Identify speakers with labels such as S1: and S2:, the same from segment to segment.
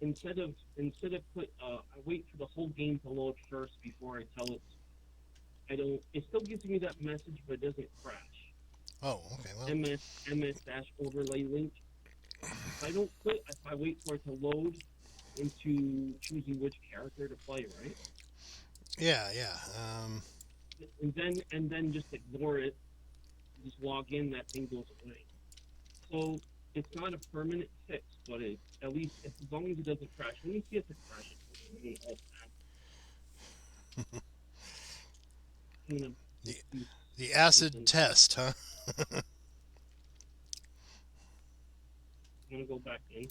S1: I wait for the whole game to load first before I tell it. I don't. It still gives me that message, but it doesn't crash.
S2: Oh, okay. Well,
S1: MS dash overlay link. If I don't quit, if I wait for it to load into choosing which character to play, right?
S2: yeah, yeah.
S1: And then just ignore it. Just log in. That thing goes away. So it's not a permanent fix, but at least as long as it doesn't crash. Let me see if it crashes. I'm gonna
S2: the
S1: do
S2: the acid
S1: something.
S2: test, huh?
S1: I'm gonna go back in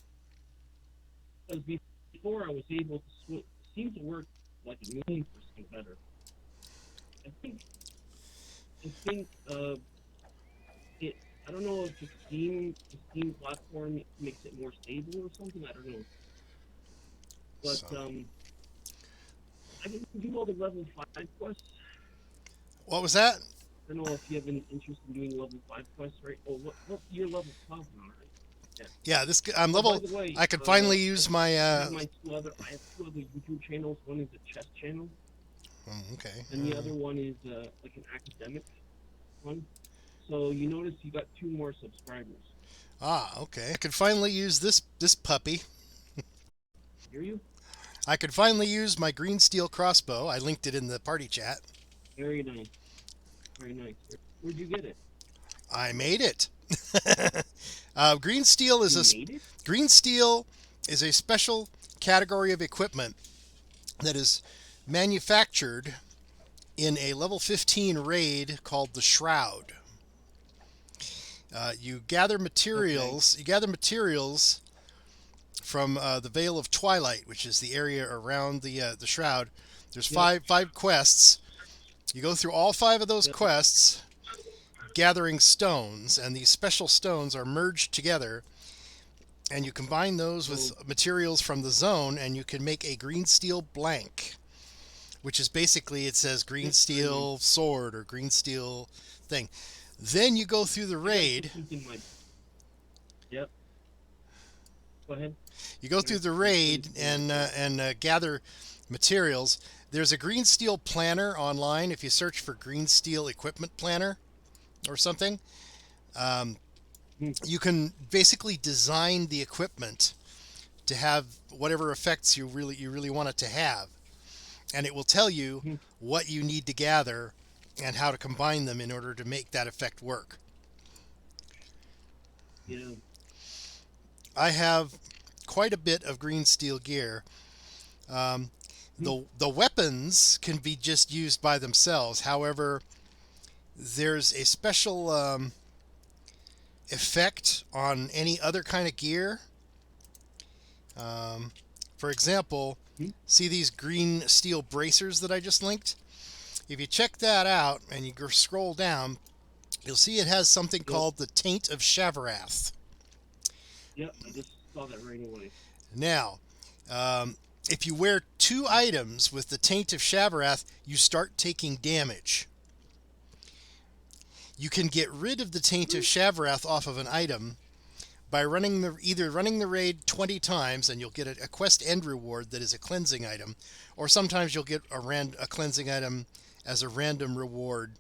S1: because before I was able to switch. It seemed to work like a million percent better. I think I think it. I don't know if the Steam platform makes it more stable or something. I don't know, but
S2: So,
S1: I can do all the level 5 quests.
S2: what was that?
S1: I don't know if you have any interest in doing level 5 quests, right? Oh, what you're level 12 now, right? Yeah.
S2: Yeah, I'm
S1: Oh, by
S2: level.
S1: the way,
S2: I could finally use my.
S1: I have two other YouTube channels. One is a chess channel,
S2: Okay.
S1: and the other one is like an academic one. So you notice you got two more subscribers.
S2: Okay. I could finally use this puppy.
S1: Hear you?
S2: I could finally use my green steel crossbow. I linked it in the party chat.
S1: Very nice, very nice. Where'd you get it?
S2: I made it. Green steel is
S1: You made it?
S2: green steel is a special category of equipment that is manufactured in a level 15 raid called the Shroud. You gather
S1: Okay.
S2: materials. You gather materials from the Veil of Twilight, which is the area around the Shroud. There's
S1: Yep.
S2: five quests. You go through all five of those
S1: Yep.
S2: quests, gathering stones, and these special stones are merged together, and you combine those with
S1: So
S2: materials from the zone, and you can make a green steel blank, which is basically it says green
S1: yep. Very nice.
S2: steel sword or green steel thing. Then you go through the
S1: I gotta put
S2: raid.
S1: something in my. Yep. Go ahead.
S2: You go
S1: I gotta
S2: through the
S1: put something
S2: raid
S1: in my thing.
S2: and gather materials. There's a green steel planner online. If you search for green steel equipment planner or something, um,
S1: Hmm.
S2: you can basically design the equipment to have whatever effects you really want it to have, and it will tell you
S1: Hmm.
S2: what you need to gather and how to combine them in order to make that effect work.
S1: Yeah.
S2: I have quite a bit of green steel gear. Um,
S1: Hmm.
S2: the weapons can be just used by themselves. However, there's a special effect on any other kind of gear. Um, for example,
S1: Hmm.
S2: see these green steel bracers that I just linked? If you check that out and you scroll down, you'll see it has something
S1: Yep.
S2: called the Taint of Shavarath.
S1: Yep. I just saw that right away.
S2: Now, um, if you wear two items with the Taint of Shavarath, you start taking damage. You can get rid of the Taint of
S1: Hmm.
S2: Shavarath off of an item by either running the raid 20 times and you'll get a quest end reward that is a cleansing item, or sometimes you'll get a cleansing item as a random reward.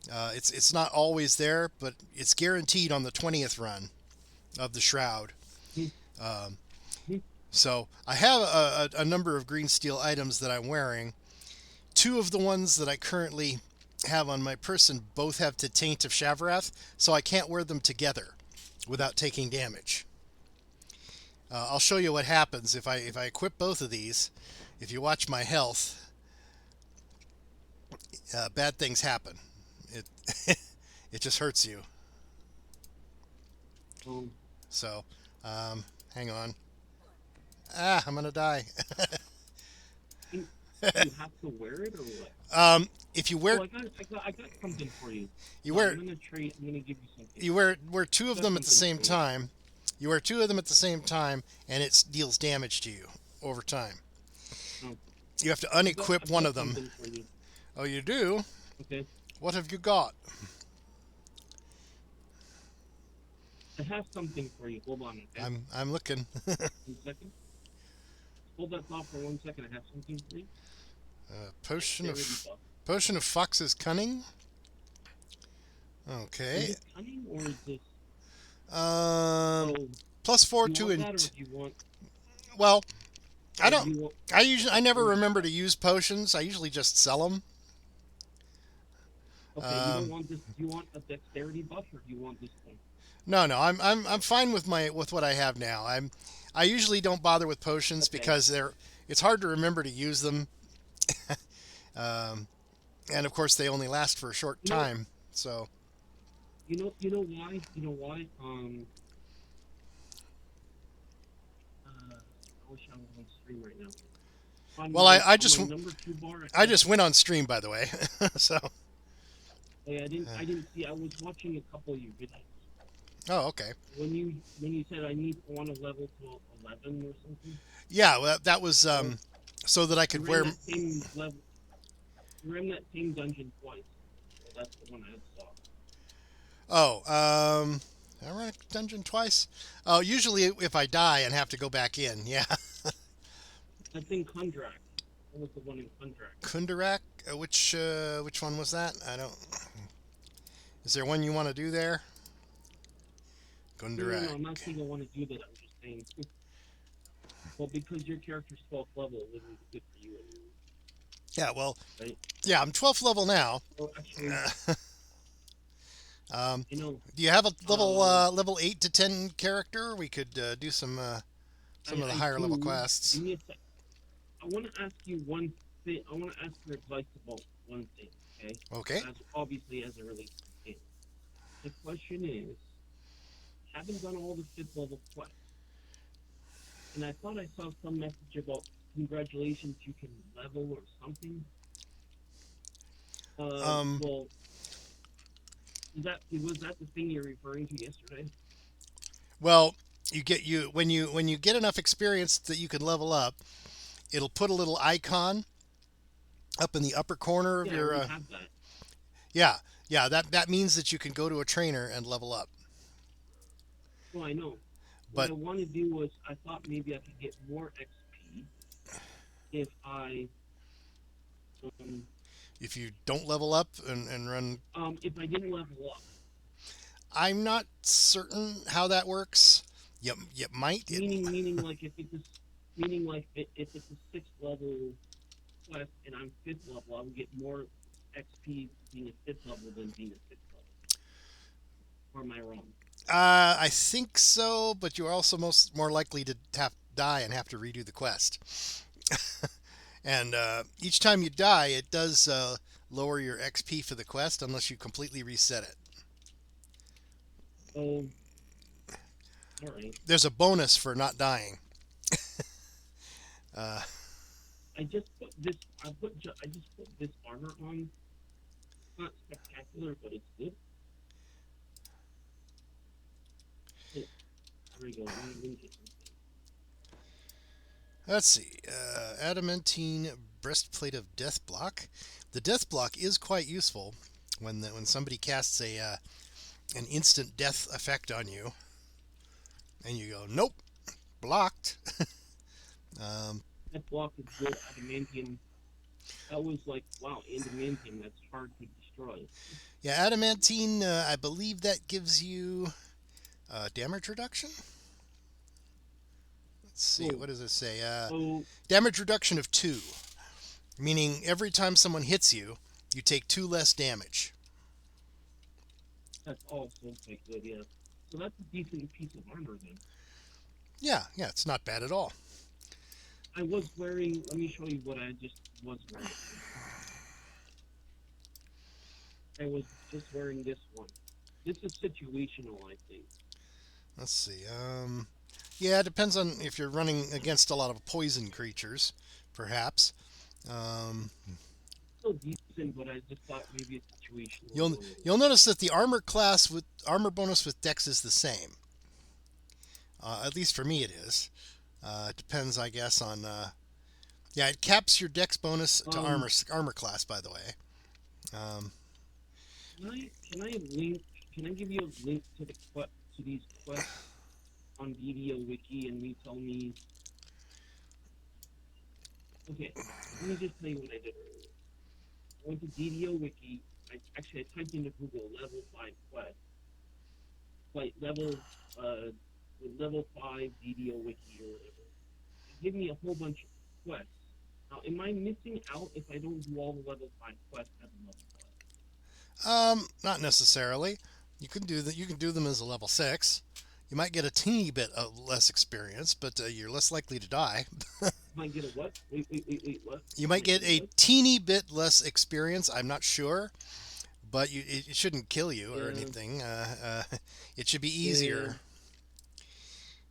S2: It's not always there, but it's guaranteed on the 20th run of the Shroud.
S1: Hmm.
S2: Um,
S1: Hmm.
S2: so I have a number of green steel items that I'm wearing. Two of the ones that I currently have on my person both have the Taint of Shavarath, so I can't wear them together without taking damage. I'll show you what happens if I equip both of these. If you watch my health, bad things happen. It it just hurts you.
S1: Um.
S2: So, hang on. I'm gonna die.
S1: Do you have to wear it or what?
S2: If you
S1: Oh,
S2: wear
S1: I got something for you.
S2: you
S1: I'm
S2: wear
S1: gonna trade. I'm gonna give you something.
S2: you wear two
S1: I
S2: of
S1: got
S2: them at the
S1: something
S2: same
S1: for you.
S2: time. You wear two of them at the same time, and it deals damage to you over time.
S1: Oh,
S2: You have to unequip
S1: I've
S2: one
S1: got
S2: of them.
S1: something for you.
S2: Oh, you do?
S1: Okay.
S2: What have you got?
S1: I have something for you. Hold on. Okay.
S2: I'm looking.
S1: 1 second. hold that thought for 1 second. I have something for you.
S2: Potion
S1: Dexterity
S2: of
S1: buff.
S2: Fox's cunning.
S1: Is
S2: Okay.
S1: it cunning or is this?
S2: Um,
S1: So
S2: plus four
S1: do you
S2: to
S1: want that, or do you want,
S2: well, I
S1: or do
S2: don't.
S1: you want
S2: I never
S1: dexterity
S2: remember
S1: buff?
S2: to use potions. I usually just sell them.
S1: Okay, you don't want this. Do you want a dexterity buff, or do you want this one?
S2: No, no, I'm fine with what I have now. I usually don't bother with potions
S1: Okay.
S2: because it's hard to remember to use them, and of course they only last for a short
S1: You know,
S2: time. So,
S1: you know why? You know why? I wish I was on stream right now.
S2: well, I
S1: On
S2: just
S1: my number two bar,
S2: I just went on stream by the way. So,
S1: I didn't see. I was watching a couple of your videos.
S2: oh, okay.
S1: When you said I want to level to 11 or something.
S2: Yeah, well, that was
S1: Well,
S2: so that I
S1: you
S2: could
S1: ran
S2: wear.
S1: that same level. You ran that same dungeon twice. So that's the one I saw.
S2: Oh, I run a dungeon twice. Oh, usually if I die and have to go back in, yeah.
S1: That's in Kundrak. That was the one in Kundrak.
S2: Kundarak, which one was that? I don't. Is there one you want to do there?
S1: No.
S2: Kundarak.
S1: I'm not saying I want to do that. I'm just saying. Well, because your character's 12th level, it wouldn't be good for you anymore,
S2: Yeah, well,
S1: right?
S2: yeah, I'm 12th level now.
S1: Oh, actually,
S2: Um,
S1: you know,
S2: do you have a
S1: um,
S2: level 8 to 10 character? We could do some of the
S1: I
S2: higher level
S1: do.
S2: quests.
S1: Give me a sec. I want to ask you one thing. I want to ask your advice about one thing. Okay.
S2: Okay.
S1: As obviously as it relates to the game. The question is, haven't done all the 5th level quests, and I thought I saw some message about congratulations, you can level or something.
S2: Um,
S1: Well, was that the thing you're referring to yesterday?
S2: well, you when you get enough experience that you can level up, it'll put a little icon up in the upper corner of
S1: Yeah, I
S2: your.
S1: already have that.
S2: Yeah, yeah. That means that you can go to a trainer and level up.
S1: Well, I know. What
S2: But
S1: I want to do was, I thought maybe I could get more XP if I, um,
S2: if you don't level up and run,
S1: if I didn't level up.
S2: I'm not certain how that works. You might.
S1: Meaning like if it's a 6th level quest and I'm 5th level, I would get more XP being a 5th level than being a 6th level. Or am I wrong?
S2: I think so, but you're also more likely to have die and have to redo the quest. And each time you die, it does lower your XP for the quest unless you completely reset it.
S1: Oh, all right.
S2: There's a bonus for not dying. Uh,
S1: I just put this. I just put this armor on. It's not spectacular, but it's good. There we go. Let me get something.
S2: let's see. Adamantine breastplate of death block. The death block is quite useful when somebody casts an instant death effect on you, and you go, nope, blocked.
S1: That block is good. Adamantium. That was like, wow, adamantium. That's hard to destroy.
S2: Yeah, adamantine. I believe that gives you damage reduction. Let's see.
S1: Oh,
S2: What does it say?
S1: so
S2: Damage reduction of 2, meaning every time someone hits you, you take 2 less damage.
S1: that's also quite good. Yeah. So that's a decent piece of armor then.
S2: Yeah, yeah, it's not bad at all.
S1: I was wearing. Let me show you what I just was wearing. I was just wearing this one. This is situational, I think.
S2: Let's see. Yeah, it depends on if you're running against a lot of poison creatures, perhaps. Um,
S1: Still decent, but I just thought maybe it's situational.
S2: you'll notice that the armor class with armor bonus with Dex is the same. At least for me, it is. It depends, I guess, on. Yeah, it caps your Dex bonus to armor class, by the way.
S1: Can I link? Can I give you a link to these quests on DDO Wiki, and you tell me Okay, let me just tell you what I did earlier. I went to DDO Wiki. I typed into Google level 5 quest, like level 5 DDO Wiki or whatever. It gave me a whole bunch of quests. Now, am I missing out if I don't do all the level 5 quests at the level 5?
S2: Not necessarily. You can do that. You can do them as a level 6. You might get a teeny bit of less experience, but you're less likely to die.
S1: Might get a what? Wait, what?
S2: You might
S1: Might
S2: get
S1: get a
S2: a
S1: what?
S2: teeny bit less experience. I'm not sure, but it shouldn't kill you or
S1: Yeah,
S2: anything. It should be
S1: yeah.
S2: easier.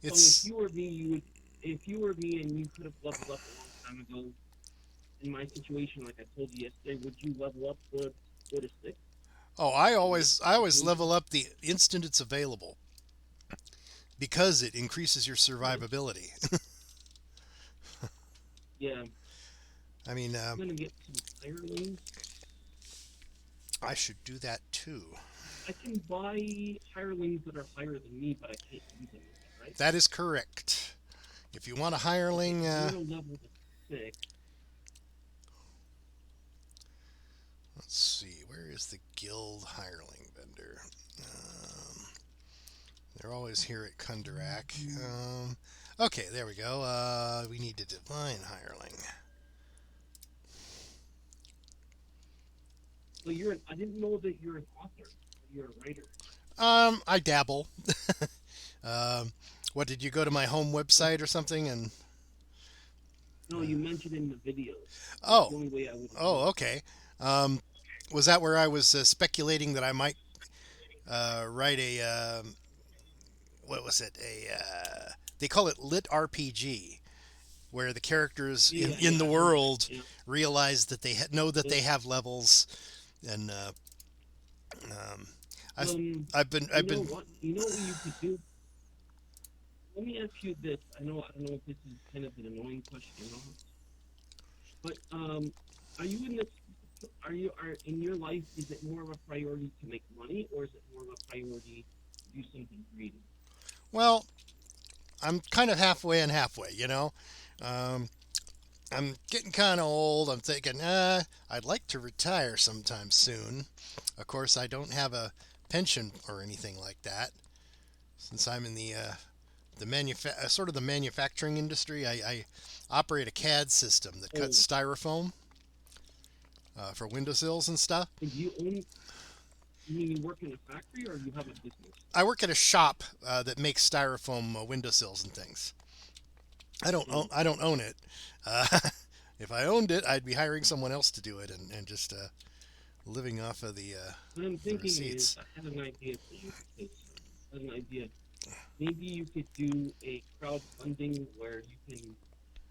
S1: So if
S2: It's
S1: you were me, you would. If you were me and you could have leveled up a long time ago, in my situation, like I told you yesterday, would you level up to go to 6
S2: oh, I
S1: in this
S2: always
S1: situation?
S2: level up the instant it's available because it increases your survivability.
S1: Yeah,
S2: I mean,
S1: I'm gonna get some hirelings.
S2: I should do that too.
S1: I can buy hirelings that are higher than me, but I can't use them. Is that right?
S2: That is correct. If you want a
S1: Okay,
S2: hireling,
S1: so I'm gonna level to 6.
S2: let's see, where is the guild hireling vendor? Um, they're always here at Kundarak. Okay, there we go. We need a divine hireling.
S1: So I didn't know that you're an author. You're a writer.
S2: I dabble. um, what did you go to my home website or something? And
S1: No, you mentioned in the videos. That's
S2: oh,
S1: the only way I would have known.
S2: oh, okay. Um, was that where I was speculating that I might write a what was it? They call it lit RPG, where the characters
S1: Yeah,
S2: in
S1: yeah,
S2: the
S1: I've heard that.
S2: world
S1: Yeah,
S2: realize that they know that
S1: yeah.
S2: they have levels, and um, I've
S1: Um,
S2: I've
S1: you know
S2: been
S1: what? You know what you could do? Let me ask you this. I don't know if this is kind of an annoying question or not, but are you in this? Are in your life? Is it more of a priority to make money, or is it more of a priority to do something creative?
S2: well. I'm kind of halfway and halfway. Um, I'm getting kind of old. I'm thinking, I'd like to retire sometime soon. Of course, I don't have a pension or anything like that since I'm in the sort of the manufacturing industry. I operate a CAD system that
S1: Oh,
S2: cuts styrofoam for windowsills and stuff.
S1: and do you own? You mean you work in a factory, or you have a business?
S2: I work at a shop that makes styrofoam windowsills and things.
S1: Oh,
S2: I don't own it. Uh, if I owned it, I'd be hiring someone else to do it and just living off of
S1: what I'm
S2: the
S1: thinking is,
S2: receipts.
S1: I have an idea for you because I have an idea. Maybe you could do a crowdfunding where you can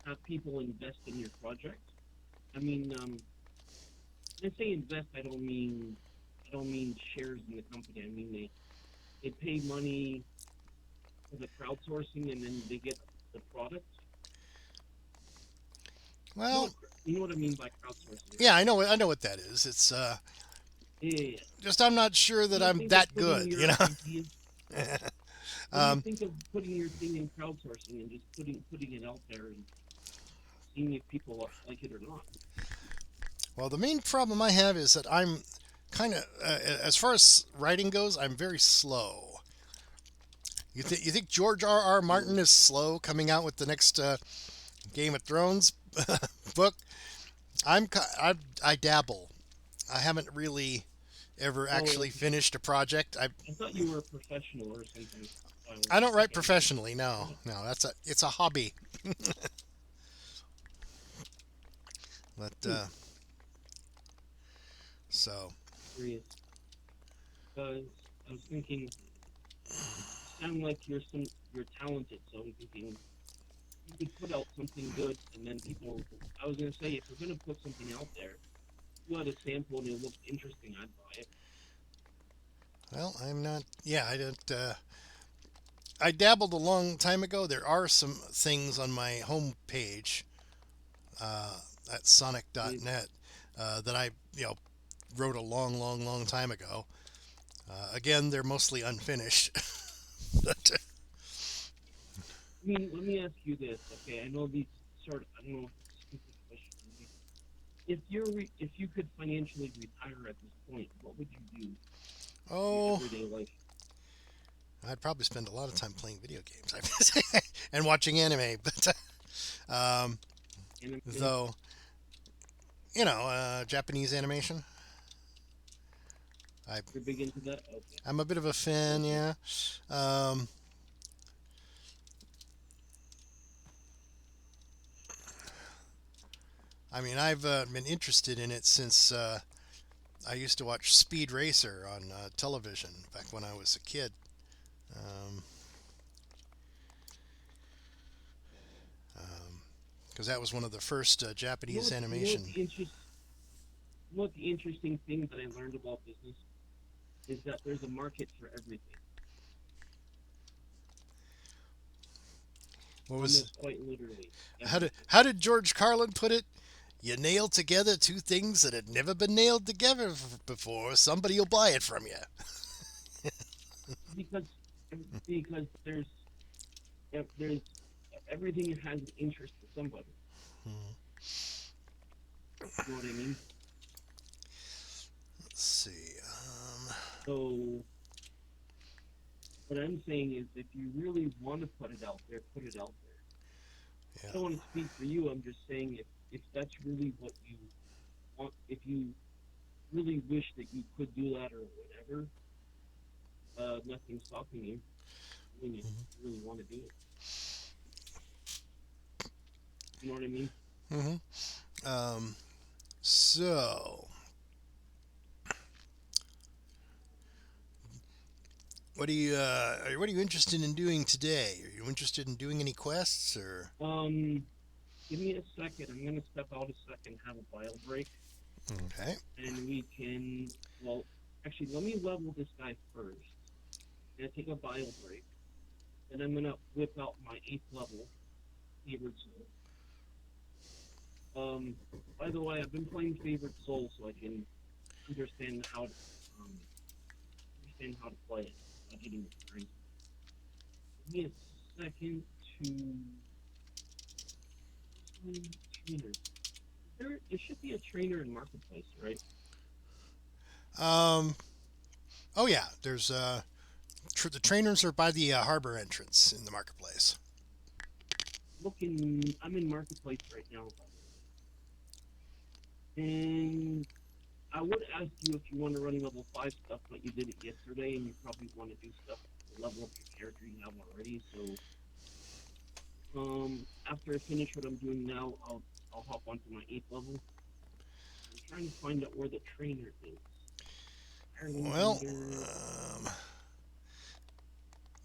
S1: have people invest in your project. I mean, when I say invest, I don't mean shares in the company. I mean they pay money for the crowdsourcing and then they get the product.
S2: Well,
S1: You know what I mean by crowdsourcing, right?
S2: yeah, I know what that is. It's
S1: Yeah, yeah, yeah.
S2: just I'm not sure
S1: What
S2: that
S1: do you
S2: I'm
S1: think of
S2: that
S1: putting
S2: good.
S1: your idea? What do you
S2: um,
S1: think of putting your thing in crowdsourcing and just putting it out there and seeing if people like it or not?
S2: well, the main problem I have is that I'm kind of as far as writing goes, I'm very slow. You think George R.
S1: Mm.
S2: Martin is slow coming out with the next Game of Thrones book? I dabble. I haven't really ever
S1: Oh,
S2: actually
S1: okay.
S2: finished a project.
S1: I thought you were a professional or something. I was
S2: I don't write
S1: thinking.
S2: professionally. No,
S1: Yeah.
S2: no, it's a hobby. But
S1: Hmm.
S2: so
S1: Curious. Because I was thinking, you sound like you're talented. So I'm thinking you could put out something good, and then people. I was gonna say if you're gonna put something out there, you had a sample and it looked interesting, I'd buy it.
S2: well, I'm not. Yeah, I don't. I dabbled a long time ago. There are some things on my home page uh, at
S1: Mm.
S2: Sonic.net that I wrote a long time ago. Again, they're mostly unfinished. But,
S1: I mean, let me ask you this, okay? I know these I don't know if it's a stupid if you could financially retire at this point, what would you do in your
S2: Oh,
S1: everyday life?
S2: I'd probably spend a lot of time playing video games and watching anime. But um,
S1: Anime?
S2: though, Japanese animation. I
S1: You're big into that? Okay.
S2: I'm a bit of a fan,
S1: Okay.
S2: yeah. Um, I mean, I've been interested in it since I used to watch Speed Racer on television back when I was a kid. Um, because that was one of the first Japanese
S1: You know what
S2: animation.
S1: the interesting thing that I learned about business is that there's a market for everything.
S2: What was
S1: Almost quite literally
S2: how did
S1: everything.
S2: how did George Carlin put it? You nail together two things that had never been nailed together before. Somebody'll buy it from you.
S1: Because because there's everything has an interest to somebody. You know what I mean?
S2: Let's see.
S1: So what I'm saying is, if you really want to put it out there, put it out there. I
S2: Yeah.
S1: don't want to speak for you. I'm just saying if that's really what you want, if you really wish that you could do that or whatever, nothing's stopping you when you really want to do it. You know what I mean?
S2: Mm-hmm. So, what are you interested in doing today? Are you interested in doing any quests or?
S1: Um, Give me a second. I'm gonna step out a second, have a bio break,
S2: Okay.
S1: and we can. Well, actually, let me level this guy first. I'm gonna take a bio break, and I'm gonna whip out my 8th level favorite soul. By the way, I've been playing favorite soul so I can understand how to um, play it without getting crazy. Give me a second to trainer. There should be a trainer in marketplace, right?
S2: Um. Oh yeah. There's the trainers are by the harbor entrance in the marketplace.
S1: I'm in marketplace right now, by the way. And I would ask you if you want to run level 5 stuff, but you did it yesterday, and you probably want to do stuff to level up your character you have already. So, after I finish what I'm doing now, I'll hop onto my 8th level. I'm trying to find out where the trainer is. Ireland
S2: Well,
S1: leader.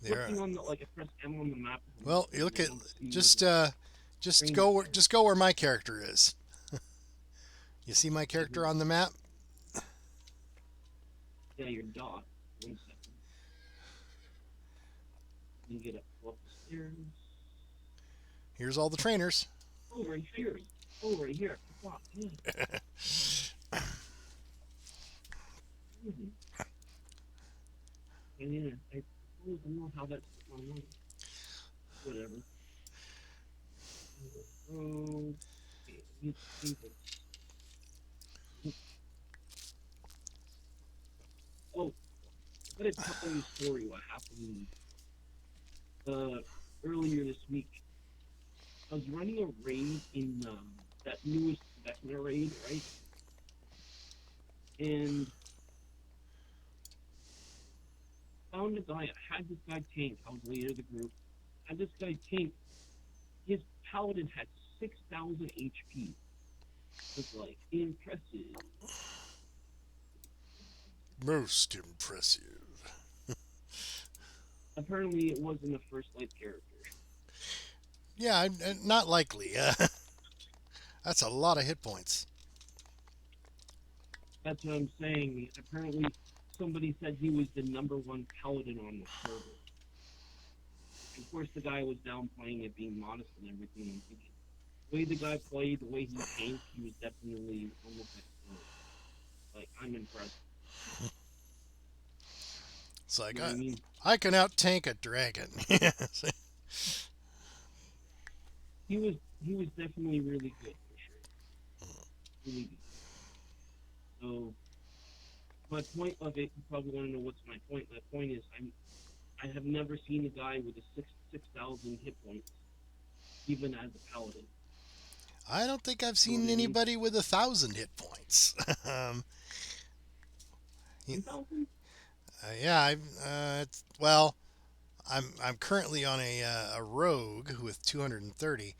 S2: there.
S1: Looking on the like, I press M on the map.
S2: Well, you look at
S1: To see where
S2: just
S1: the
S2: uh, just
S1: trainers
S2: go where
S1: are.
S2: just go where my character is. You see my
S1: Okay,
S2: character
S1: hold
S2: on
S1: on.
S2: the map?
S1: Yeah, your dot. 1 second. You get up, go up the stairs.
S2: Here's all the trainers.
S1: Oh, right here. Oh, right here. Fuck, yeah. Mm-hmm. And yeah, I totally don't know how that's going on. Whatever. Oh, okay. You see this. Oh, I gotta tell you a story what happened uh, earlier this week. I was running a raid in that newest Vecna raid, right? And found a guy. I had this guy tank. I was leader of the group. I had this guy tank. His paladin had 6,000 HP. It was like impressive.
S2: Most impressive.
S1: Apparently, it wasn't a first light character.
S2: Yeah, not likely. That's a lot of hit points.
S1: That's what I'm saying. Apparently, somebody said he was the #1 paladin on the server. Of course, the guy was downplaying it, being modest and everything. I'm thinking, the way the guy played, the way he tanked, he was definitely almost like pro. Like, I'm impressed.
S2: It's like
S1: You know what I mean?
S2: I can out tank a dragon.
S1: He was definitely really good for sure. Really do. So my point of it, you probably want to know what's my point. My point is I have never seen a guy with a 6,000 hit points, even as a paladin.
S2: I don't think I've
S1: You know
S2: seen
S1: what I mean?
S2: anybody with 1,000 hit points.
S1: 2,000?
S2: Yeah, well, I'm currently on a rogue with 230.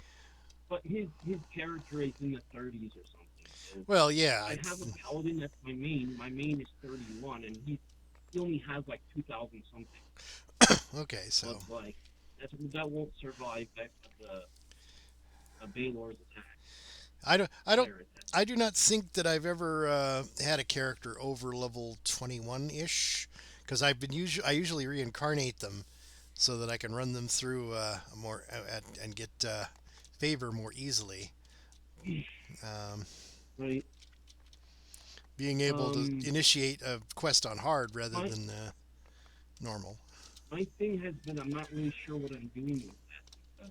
S1: But his character is in the 30s or something. So
S2: Well, yeah,
S1: I have a paladin that's my main. My main is 31, and he only has like 2,000 something.
S2: okay,
S1: So
S2: so
S1: it's like that won't survive a Baylor's attack,
S2: I don't I don't
S1: fire attack.
S2: I do not think that I've ever had a character over level 21 ish because I usually reincarnate them so that I can run them through more and get favor more easily. Um,
S1: Right.
S2: being able to
S1: Um.
S2: initiate a quest on hard rather
S1: My
S2: than normal.
S1: my thing has been I'm not really sure what I'm doing with that.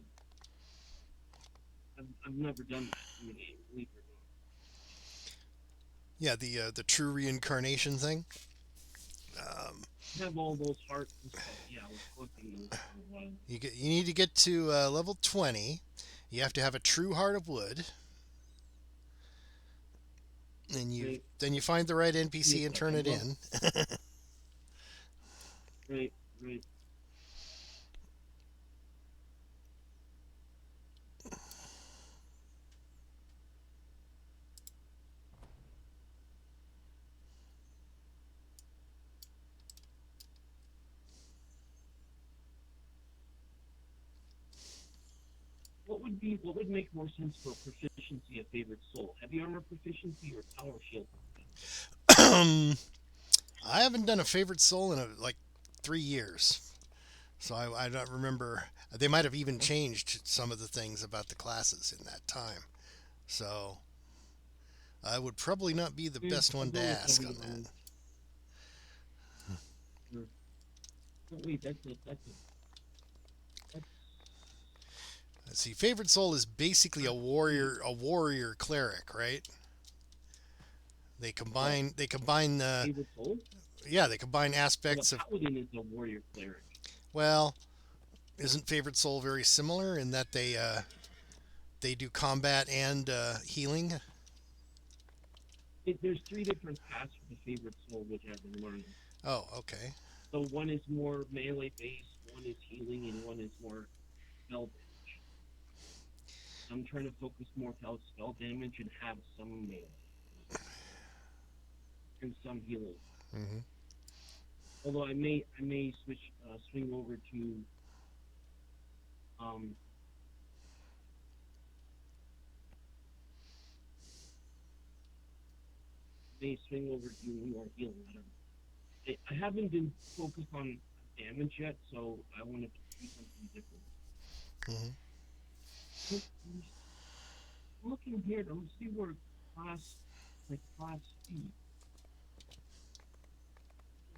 S1: I've never done that in the game, believe it or not.
S2: Yeah, the true reincarnation thing. Um,
S1: I have all those hearts and stuff. Yeah, I was collecting those for a while.
S2: you need to get to level 20. You have to have a true heart of wood, and
S1: Right.
S2: then you find the right
S1: Give me
S2: NPC
S1: a
S2: and turn
S1: second.
S2: it in.
S1: Right. Right. What would make more sense for proficiency of favorite soul? Heavy armor proficiency or power shield?
S2: I haven't done a favorite soul in like 3 years, so I don't remember. They might have even changed some of the things about the classes in that time. So I would probably not be the best
S1: I'll
S2: one to
S1: go with
S2: ask
S1: heavy
S2: on
S1: armor.
S2: that.
S1: Sure. Oh, wait, that's
S2: Let's see, favorite soul is basically a warrior cleric, right?
S1: what?
S2: They combine the
S1: Favorite soul?
S2: yeah they combine
S1: Well, the
S2: aspects of
S1: paladin is a warrior cleric.
S2: well, isn't favorite soul very similar in that they do combat and healing?
S1: There's three different paths for the favorite soul, which I've been learning.
S2: Oh, okay.
S1: So one is more melee based, one is healing, and one is more spell damage. I'm trying to focus more on spell damage and have some melee and some healing.
S2: Hmm.
S1: Although I may swing over to um may swing over to more healing. I don't know. I haven't been focused on damage yet, so I want to do something different.
S2: Hmm.
S1: Look, looking here, don't see where class C.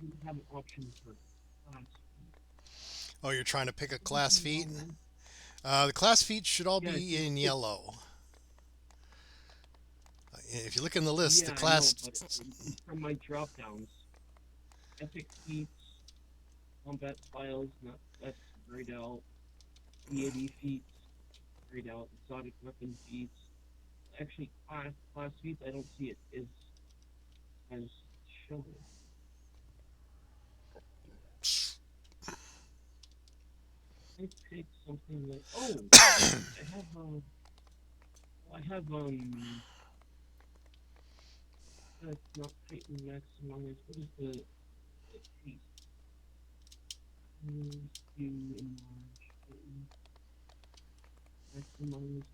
S1: We have an option for class
S2: Oh, you're trying to pick a
S1: B.
S2: class feat. The class feet should all
S1: Yeah,
S2: be in yellow. If you look in the list, the
S1: yeah, I know,
S2: class.
S1: but from my drop downs, epic feats, combat styles, that's grayed out. Deity feats, grayed out. Exotic weapon feats. Actually, class feats, I don't see it as shown. I pick something like I have that's not Titan maximized. What is the feat? Do enlarge maximize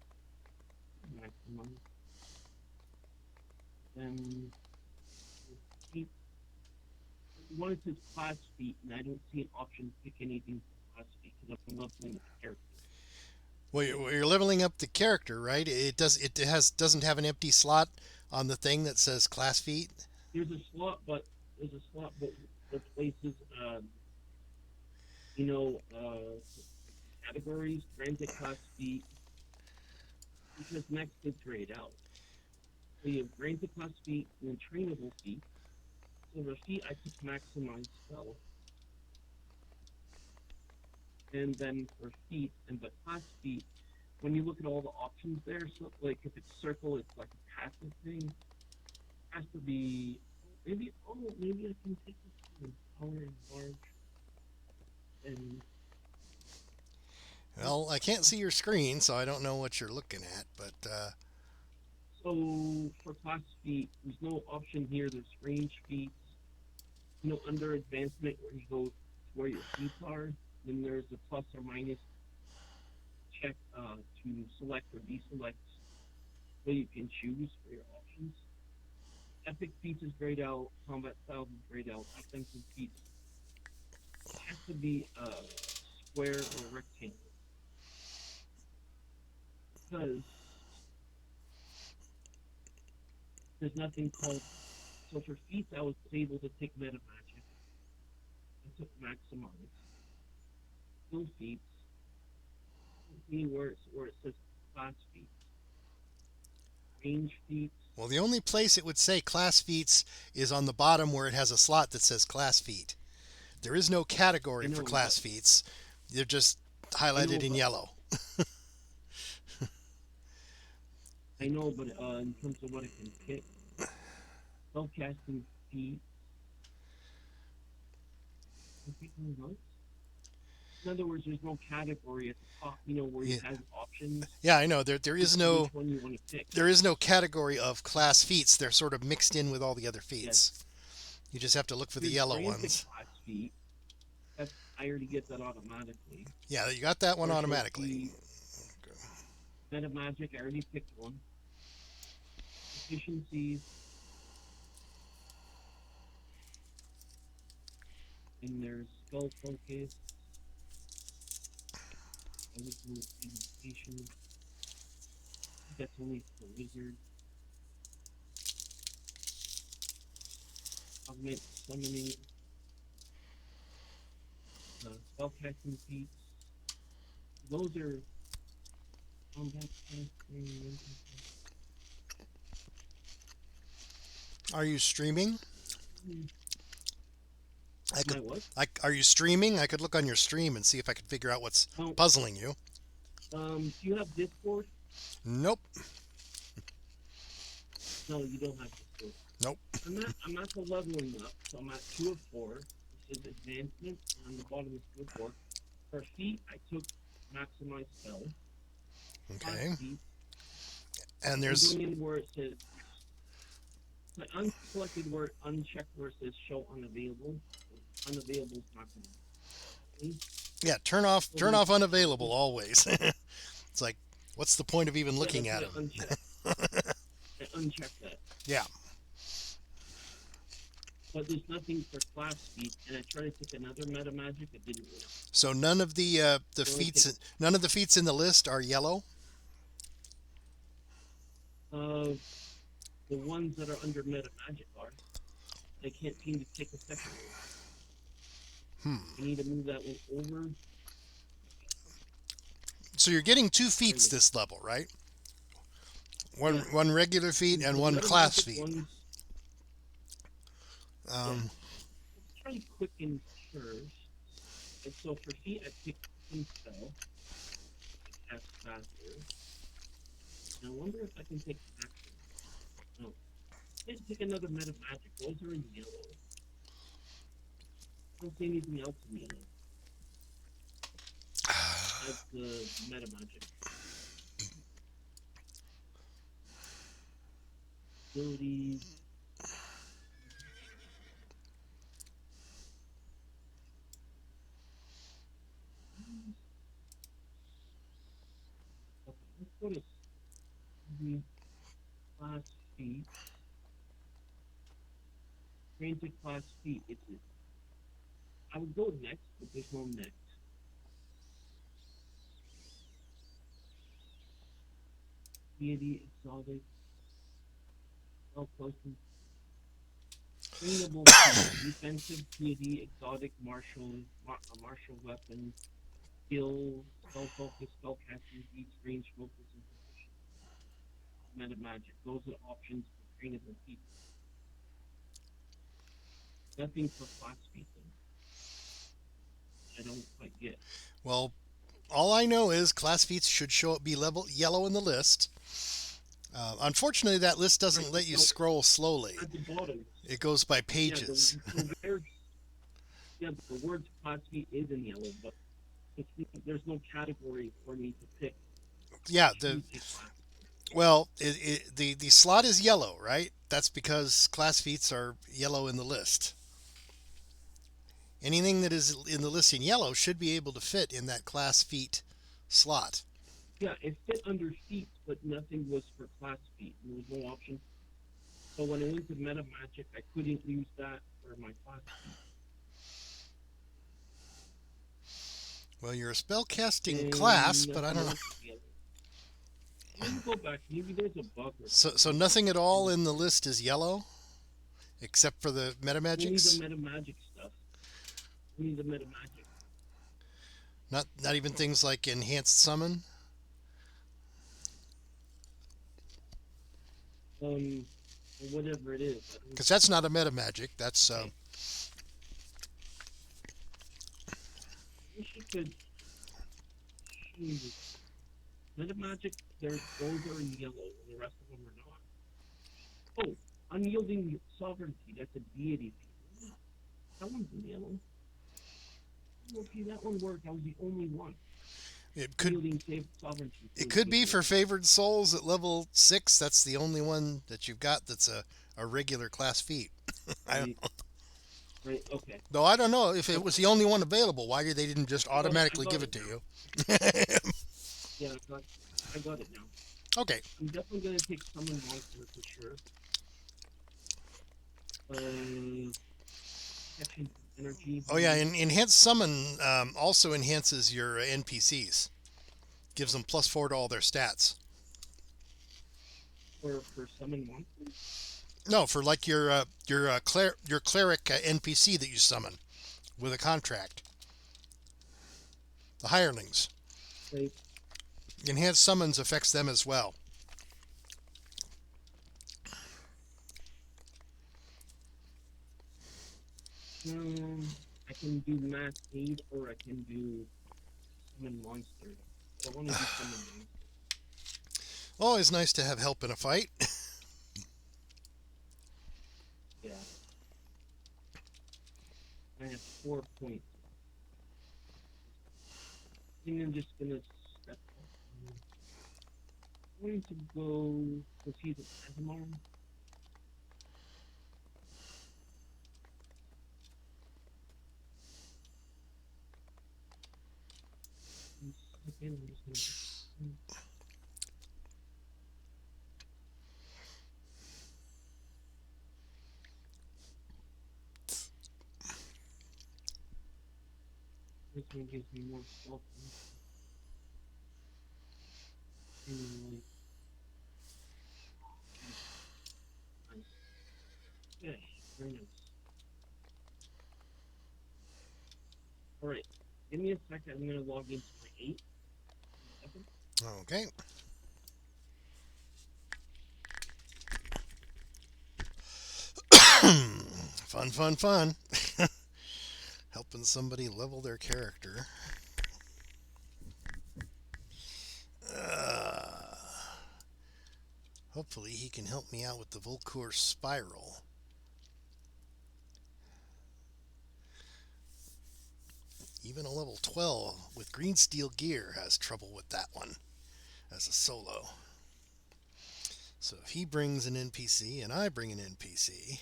S1: maximize. Then feat. One says class feat, and I don't see an option to pick anything for class feat because I'm leveling the character.
S2: Well, you're leveling up the character, right? Doesn't have an empty slot on the thing that says class feat.
S1: There's a slot, but the places you know categories granted class feat because next is grayed out. So you have granted class feat and then trainable feat. So for feat, I took maximize spell. And then for feat and the class feat, when you look at all the options there, so like if it's circle, it's like a passive thing. It has to be maybe I can take this to power and large and
S2: Well, I can't see your screen, so I don't know what you're looking at, but
S1: so for class feat, there's no option here. There's range feats. Under advancement where you go to where your feats are, then there's a plus or minus check to select or deselect what you can choose for your options. Epic feats is grayed out, combat styles is grayed out, defensive feats has to be a square or rectangle. Because there's nothing called. So for feats, I was able to take meta magic. I took maximize. Skill feats. Where it says class feats. Range feats.
S2: well, the only place it would say class feats is on the bottom where it has a slot that says class feat. There is no category for class feats. They're just highlighted in yellow.
S1: I know, but in terms of what it can pick, spellcasting feat. In other words, there's no category at the top, where you have options.
S2: Yeah, I know. There is no
S1: which one you want to pick.
S2: there is no category of class feats. They're sort of mixed in with all the other feats.
S1: Yes.
S2: You just have to look for the yellow ones.
S1: Class feat, I already get that automatically.
S2: Yeah, you got that one automatically.
S1: Meta magic, I already picked one. Efficiencies. And there's skull focus. Education. That's only for wizard. Augment summoning. Spellcasting feats. Those are combat casting.
S2: Are you streaming? Are you streaming? I could look on your stream and see if I could figure out what's puzzling you.
S1: Do you have Discord?
S2: Nope.
S1: No, you don't have Discord.
S2: Nope.
S1: I'm at the leveling up, so I'm at 2 of 4. This is advancement, and on the bottom is 2 of 4. For feet, I took maximize spell.
S2: Okay. And there's
S1: where it says the unselected word, unchecked where it says show unavailable. Unavailable is not going to.
S2: Yeah, turn off unavailable always. It's like, what's the point of even looking at them?
S1: I unchecked that.
S2: Yeah.
S1: But there's nothing for class feat, and I tried to take another meta magic, it didn't work.
S2: So none of the feats in the list are yellow.
S1: The ones that are under meta magic are. I can't seem to take a second one. I need to move that one over.
S2: So you're getting 2 feats this level, right? One regular feat and one class feat.
S1: Let's try quick and curves. And so for feet, I picked some spell. I cast faster. And I wonder if I can take action. No. Let's pick another meta magic. Those are in yellow. I don't see anything else in yellow. That's the meta magic. Abilities. Okay, let's go to the class feat. Granted class feat. I would go next, but there's no next. Deity, exotic, self-posted, trainable, defensive, deity, exotic, martial weapon, skill, spell focus, spell casting, deeds, range, focus, and meta magic. Those are options for trainers and people. Nothing for class people. I don't quite get.
S2: Well, all I know is class feats should be level yellow in the list. Unfortunately, that list doesn't
S1: Right,
S2: let you
S1: so
S2: scroll slowly.
S1: at the bottom,
S2: It goes by
S1: yeah,
S2: pages.
S1: the word class feat is in yellow, but there's no category for me to pick.
S2: Yeah,
S1: Choose a class.
S2: well, the slot is yellow, right? That's because class feats are yellow in the list. Anything that is in the list in yellow should be able to fit in that class feat slot.
S1: Yeah, it fit under feats, but nothing was for class feat. There was no option. So when I went to meta magic, I couldn't use that for my class feat.
S2: Well, you're a spellcasting
S1: And
S2: class, but I
S1: nothing
S2: don't know.
S1: else yellow. Let me go back. Maybe there's a bug or
S2: So
S1: something.
S2: nothing at all in the list is yellow, except for the meta
S1: Only the
S2: magics.
S1: meta magic stuff. Only the meta magic.
S2: Not even things like enhanced summon.
S1: Or whatever it is.
S2: Because that's not a meta magic. That's
S1: Okay. I wish you could change it. Meta magic, those are in yellow, and the rest of them are not. Oh, unyielding sovereignty. That's a deity feat. That one's in yellow. Okay, that one worked. I was the only one.
S2: it could
S1: Unyielding sovereignty.
S2: it could be for favored souls at level 6. That's the only one that you've got that's a regular class feat.
S1: Right. Right. Okay.
S2: Though I don't know if it was the only one available. Why they didn't just automatically
S1: I got
S2: give
S1: it
S2: it to you?
S1: Yeah, I got it now.
S2: Okay.
S1: I'm definitely gonna take summon monster for sure. Catching energy.
S2: Oh yeah, enhanced summon also enhances your NPCs. Gives them +4 to all their stats.
S1: For summon monster.
S2: No, for like your cleric NPC that you summon with a contract. The hirelings.
S1: Like,
S2: Enhanced summons affects them as well.
S1: I can do mass aid or I can do summon monster. I want to do summon monster.
S2: Always nice to have help in a fight.
S1: Yeah. I have 4 points. I think I'm just gonna step up. I'm going to go to see the tomorrow. Again, I'm just gonna. This one gives me more stealth. Anyway. Nice. Okay, very nice. Alright, give me a second. I'm gonna log into my 8.
S2: Okay. Fun, fun, fun. Helping somebody level their character. Hopefully he can help me out with the Volcour Spiral. Even a level 12 with green steel gear has trouble with that one as a solo. So if he brings an NPC and I bring an NPC,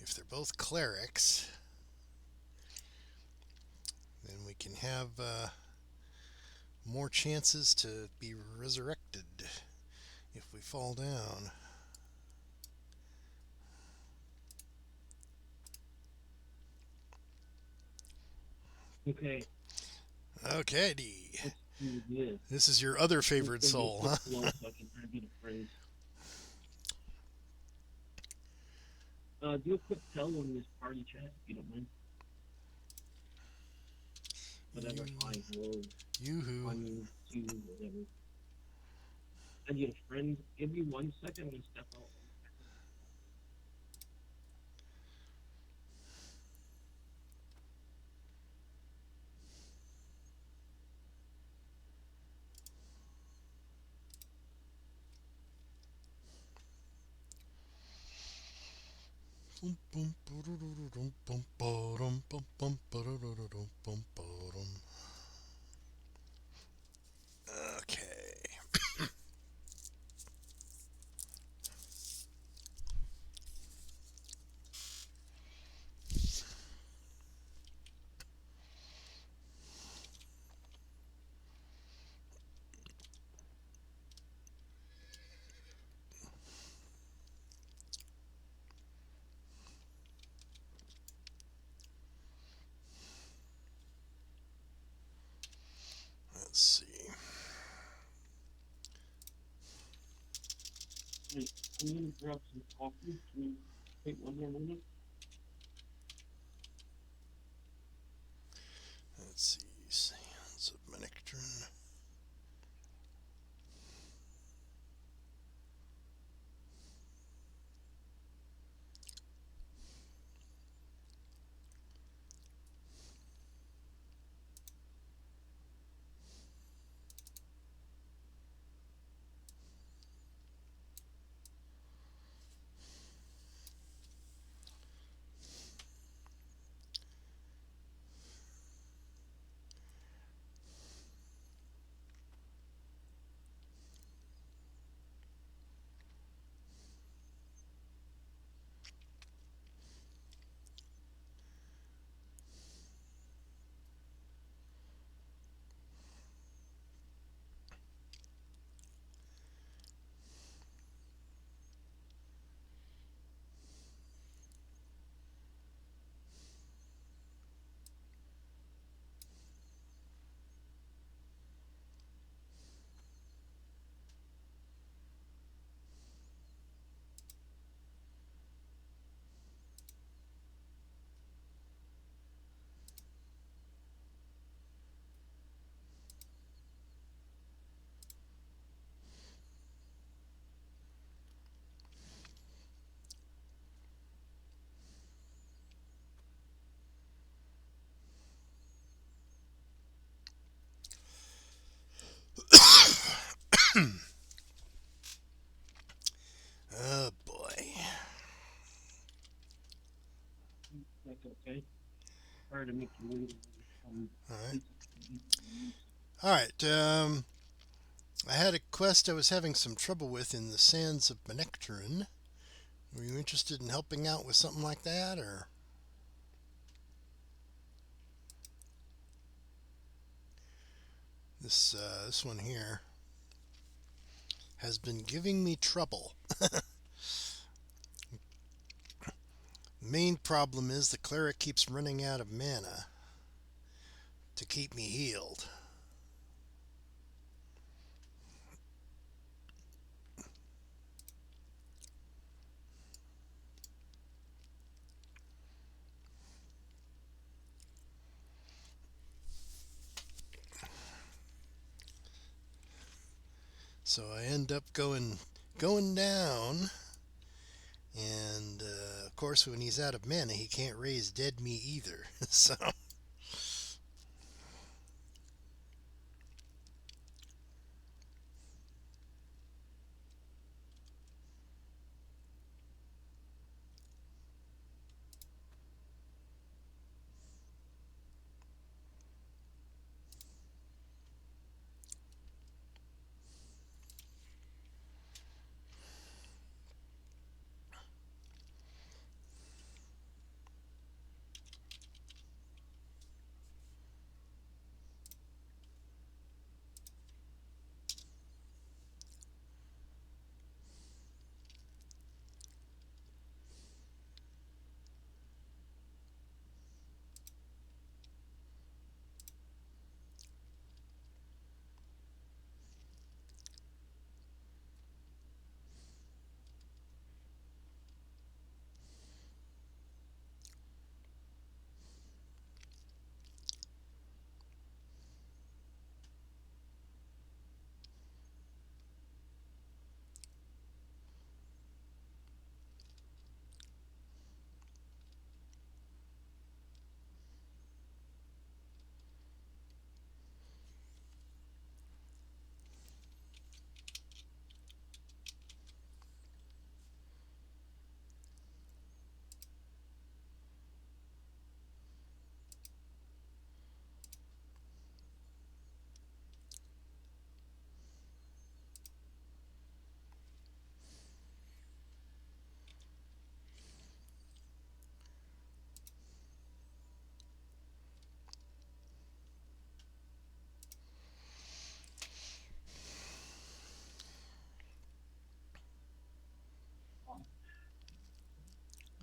S2: if they're both clerics, then we can have more chances to be resurrected if we fall down.
S1: Okay.
S2: Okay,
S1: Let's do this.
S2: this is your other favorite
S1: Let's
S2: soul, huh?
S1: So I can add you to friends. Do a quick tell on this party chat if you don't mind. Whatever, hi, hello,
S2: Yoo-hoo.
S1: 1, 2, whatever. I need a friend. Give me 1 second. I'm gonna step out.
S2: Okay. Let's see.
S1: Wait, I'm gonna grab some coffee. Can you wait one more moment?
S2: Let's see. Sands of Menectrin. Oh boy.
S1: That's okay. Sorry to make you wait.
S2: All right. All right. I had a quest I was having some trouble with in the Sands of Menectrin. Were you interested in helping out with something like that, or this one here has been giving me trouble. Main problem is the cleric keeps running out of mana to keep me healed. So I end up going down, and of course when he's out of mana he can't raise dead me either. So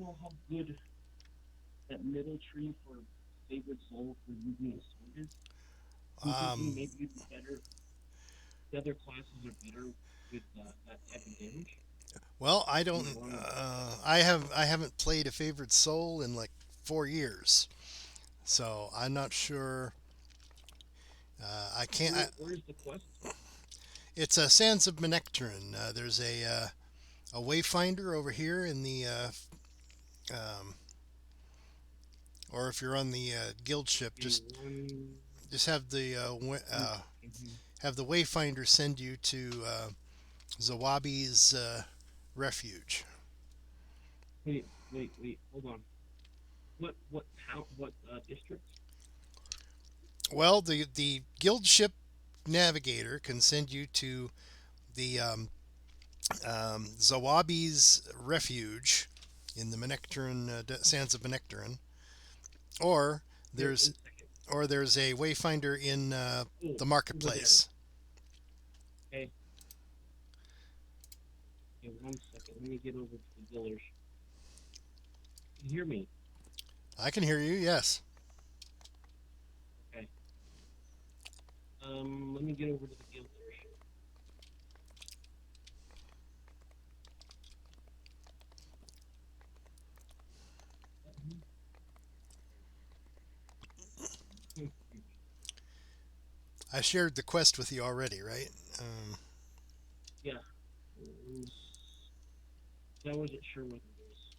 S1: know how good that middle tree for favorite soul for using a sword is? I'm thinking
S2: Um,
S1: maybe you'd be better. The other classes are better with that type of damage.
S2: well, I
S1: Am
S2: don't.
S1: I wrong about that?
S2: I haven't played a favorite soul in like 4 years, so I'm not sure. I can't.
S1: Where's the quest?
S2: It's a Sands of Manectrin. There's a wayfinder over here in the um, or if you're on the guild ship,
S1: Okay, one.
S2: just
S1: Mhm.
S2: have the wayfinder send you to Zawabi's refuge.
S1: Wait. Hold on. What town? What district?
S2: Well, the guild ship navigator can send you to the Zawabi's refuge in the Sands of Manectrin, or
S1: Here,
S2: there's
S1: one second.
S2: there's a wayfinder in
S1: Oh,
S2: the
S1: over there.
S2: marketplace.
S1: Okay. Okay, one second. Let me get over to the village. Can you hear me?
S2: I can hear you. Yes.
S1: Okay. Let me get over to the guild area.
S2: I shared the quest with you already, right?
S1: Yeah. Um, I wasn't sure what it was.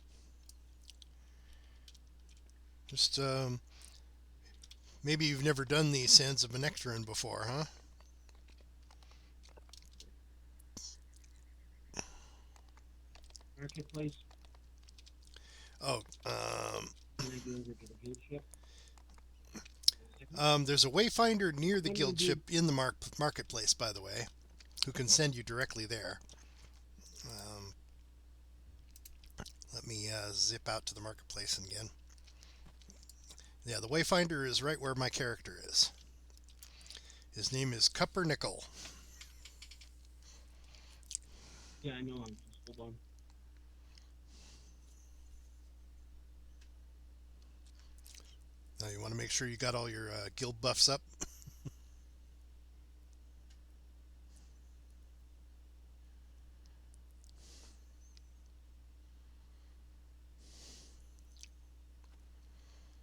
S2: Just maybe you've never done the Sands of Manectrin before, huh?
S1: Marketplace.
S2: Oh,
S1: Can I go over to the guild ship? One second.
S2: there's a wayfinder near the
S1: What do I
S2: guild
S1: do?
S2: ship in the marketplace, by the way, who can send you directly there. Um, let me zip out to the marketplace again. Yeah, the wayfinder is right where my character is. His name is Cuppernickel.
S1: Yeah, I know. I'm just hold on.
S2: Now you want to make sure you got all your guild buffs up.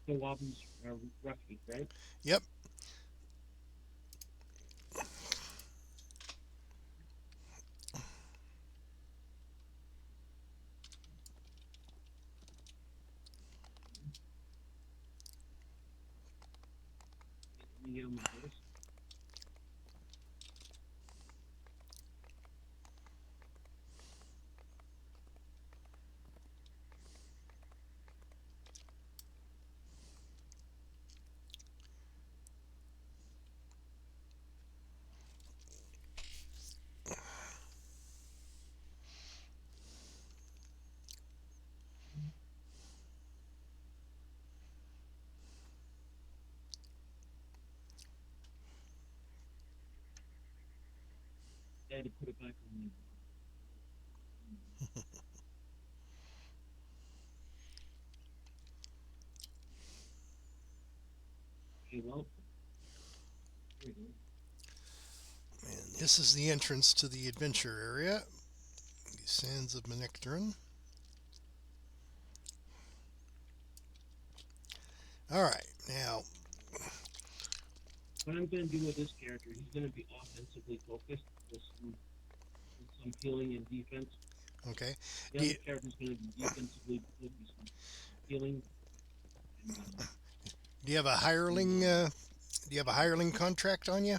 S1: The Wabi's refuge, right?
S2: Yep.
S1: Let me get on my horse. I had to put it back on. Okay, well, here we go.
S2: And this is the entrance to the adventure area, the Sands of Manectrin. All right, now.
S1: What I'm going to do with this character, he's going to be offensively focused with some healing and defense.
S2: Okay.
S1: The
S2: Do
S1: other
S2: you,
S1: character's going to be defensively focused with healing. And,
S2: do you have a hireling? Do you have a hireling contract on you?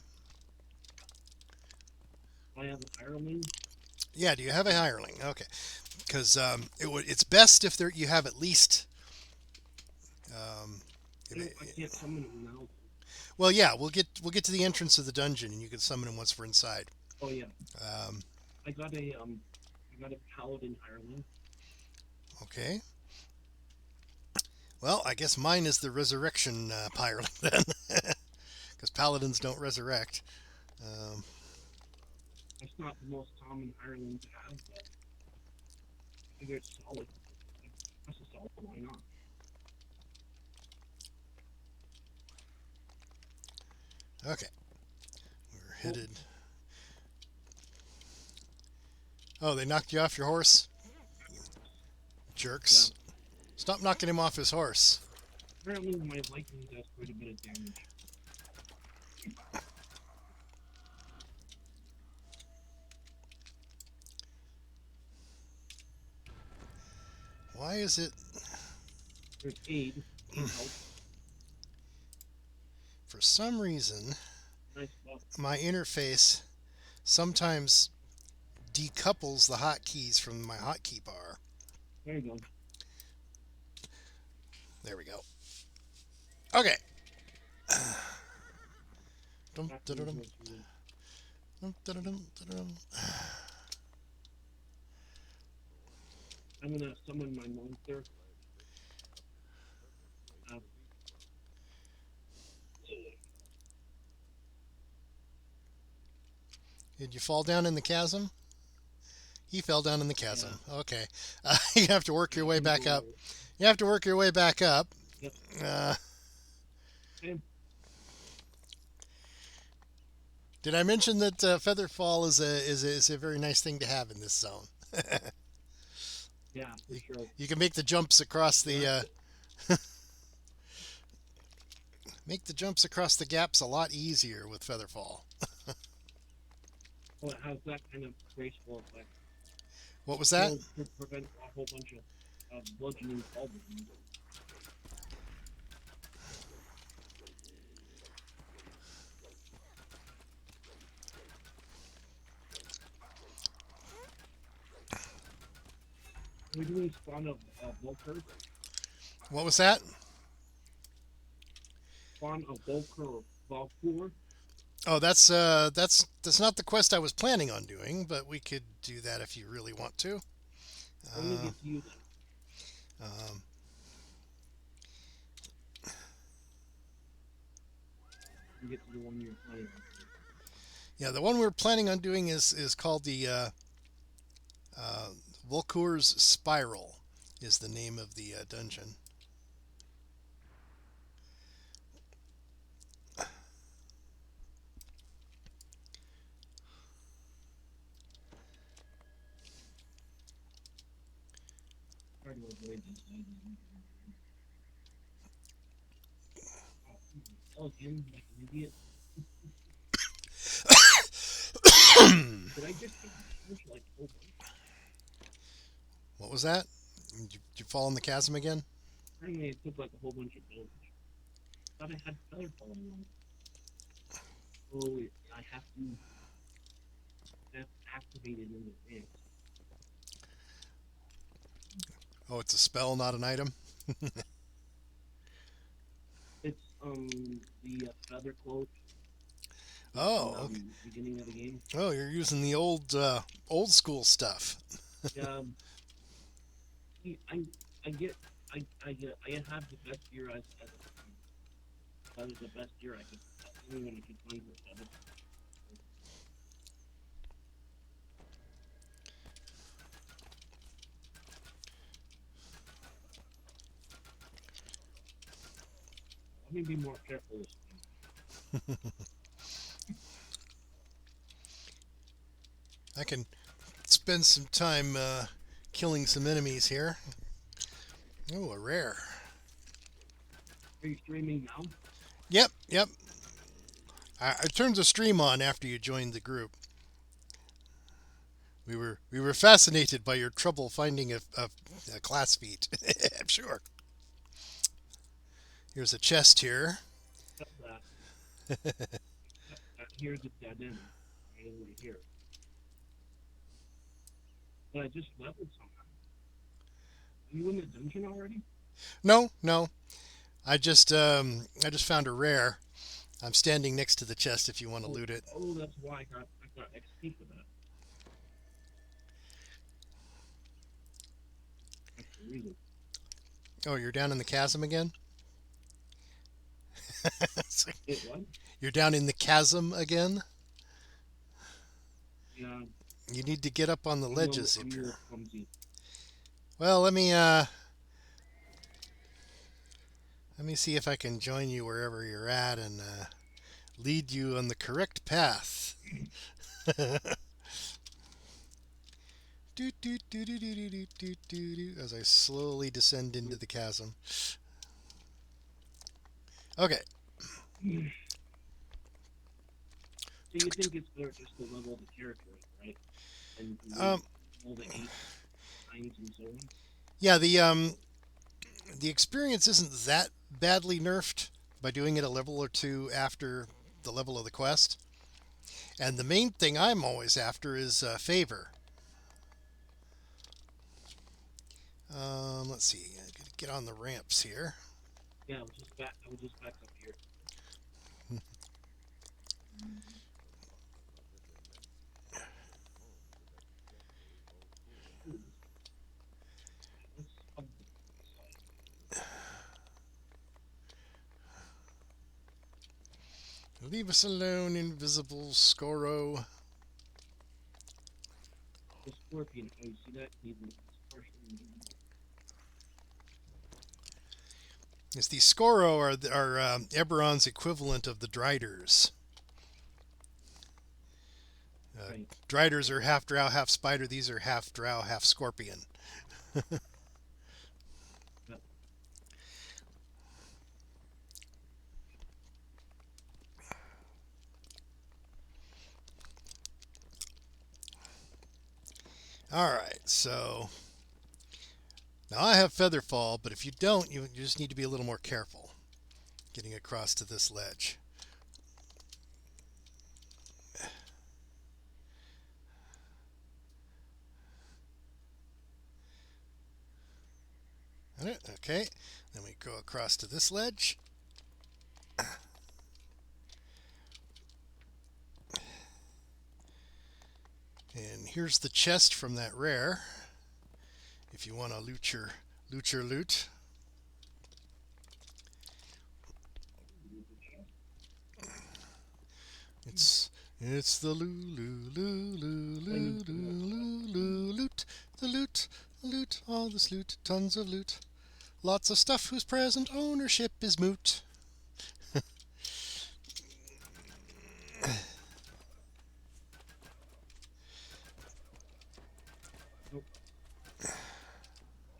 S1: I have a hireling.
S2: Yeah. Do you have a hireling? Okay. Because it's best if you have at least. Um,
S1: I can't summon him now.
S2: well, yeah. We'll get to the entrance of the dungeon, and you can summon him once we're inside.
S1: Oh yeah,
S2: Um,
S1: I got a paladin hireling.
S2: okay. Well, I guess mine is the resurrection hireling then, because paladins don't resurrect. Um,
S1: That's not the most common hireling to have, but I figure it's solid. That's a solid Oh, why not?
S2: Okay. We're headed. Oh, they knocked you off your horse?
S1: Yeah.
S2: Jerks. Stop knocking him off his horse.
S1: Apparently, my Viking does quite a bit of damage.
S2: Why is it?
S1: There's aid. Aid help.
S2: For some reason,
S1: Nice buff.
S2: my interface sometimes decouples the hotkeys from my hotkey bar.
S1: There you go.
S2: There we go. Okay. Dum,
S1: Back
S2: da,
S1: to
S2: da, dum,
S1: what you need.
S2: dum, da, da, dum, da, da, dum.
S1: I'm gonna summon my monster. Uh,
S2: Did you fall down in the chasm? He fell down in the chasm. Okay. You have to work your way back up. You have to work your way back up.
S1: Yep.
S2: Uh,
S1: Okay.
S2: did I mention that Featherfall is a very nice thing to have in this zone?
S1: Yeah, for sure.
S2: You can make the jumps across the make the jumps across the gaps a lot easier with Featherfall.
S1: Well, it has that kind of graceful effect.
S2: What was that?
S1: To prevent a whole bunch of bludgeoning fall damage. We're doing spawn of Volker.
S2: What was that?
S1: Spawn of Volker. Valkur.
S2: Oh, that's not the quest I was planning on doing, but we could do that if you really want to.
S1: Only get to use
S2: Um,
S1: and get to the one you're playing.
S2: yeah, the one we're planning on doing is called the Volkur's Spiral, is the name of the dungeon.
S1: Try to avoid this. Oh, him like an idiot. Did I just get damage like over?
S2: What was that? Did you fall in the chasm again?
S1: Apparently, it took like a whole bunch of damage. Thought I had feather falling on. Oh, I have to. That's activated in advance.
S2: Oh, it's a spell, not an item.
S1: It's the feather cloak.
S2: Oh,
S1: from,
S2: okay.
S1: Beginning of the game.
S2: Oh, you're using the old school stuff.
S1: Um, I get I have the best gear as that is the best gear I could anyone I could find with feather. Let me be more careful this time.
S2: I can spend some time killing some enemies here. Oh, a rare.
S1: Are you streaming now?
S2: Yep. I turned the stream on after you joined the group. We were fascinated by your trouble finding a class feat. I'm sure. Here's a chest here.
S1: Except that here's a dead end. Right over here. But I just leveled somehow. Are you in the dungeon already?
S2: No. I just found a rare. I'm standing next to the chest if you want to loot it.
S1: Oh, that's why I got XP for that. That's the reason.
S2: Oh, you're down in the chasm again?
S1: Wait, what?
S2: You're down in the chasm again?
S1: Yeah.
S2: You need to get up on the ledges.
S1: I'm a little clumsy.
S2: Well, let me Let me see if I can join you wherever you're at and lead you on the correct path. As I slowly descend into the chasm. Okay.
S1: So you think it's better just to level the character up, right? And
S2: Um,
S1: all the 8 times and so on?
S2: yeah, the experience isn't that badly nerfed by doing it a level or two after the level of the quest. And the main thing I'm always after is favor. Let's see. I gotta get on the ramps here.
S1: Yeah, I was just back up here. Let's up the side.
S2: Leave us alone, invisible Scoro.
S1: The scorpion. Oh, you see that? It's partially.
S2: Yes, the Scoro are Eberron's equivalent of the Driders.
S1: Right.
S2: Driders are half drow, half spider. These are half drow, half scorpion.
S1: But
S2: All right, so now I have Featherfall, but if you don't, you just need to be a little more careful getting across to this ledge. Okay, then we go across to this ledge. And here's the chest from that rare. If you want to loot your loot. It's the loot, the loot, all this loot, tons of loot, lots of stuff whose present ownership is moot.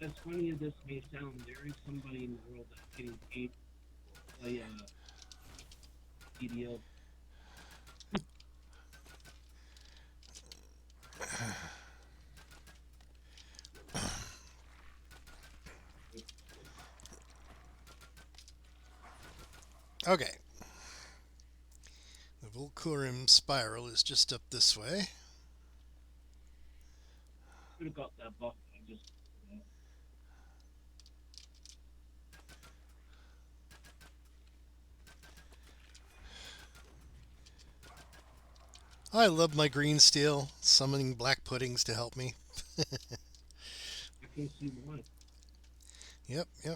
S1: as funny as this may sound, there is somebody in the world that's getting paid by DDO.
S2: Okay. The Volkurim spiral is just up this way.
S1: Could have got that buff. I just.
S2: I love my green steel, summoning black puddings to help me.
S1: I can see why.
S2: Yep.
S1: We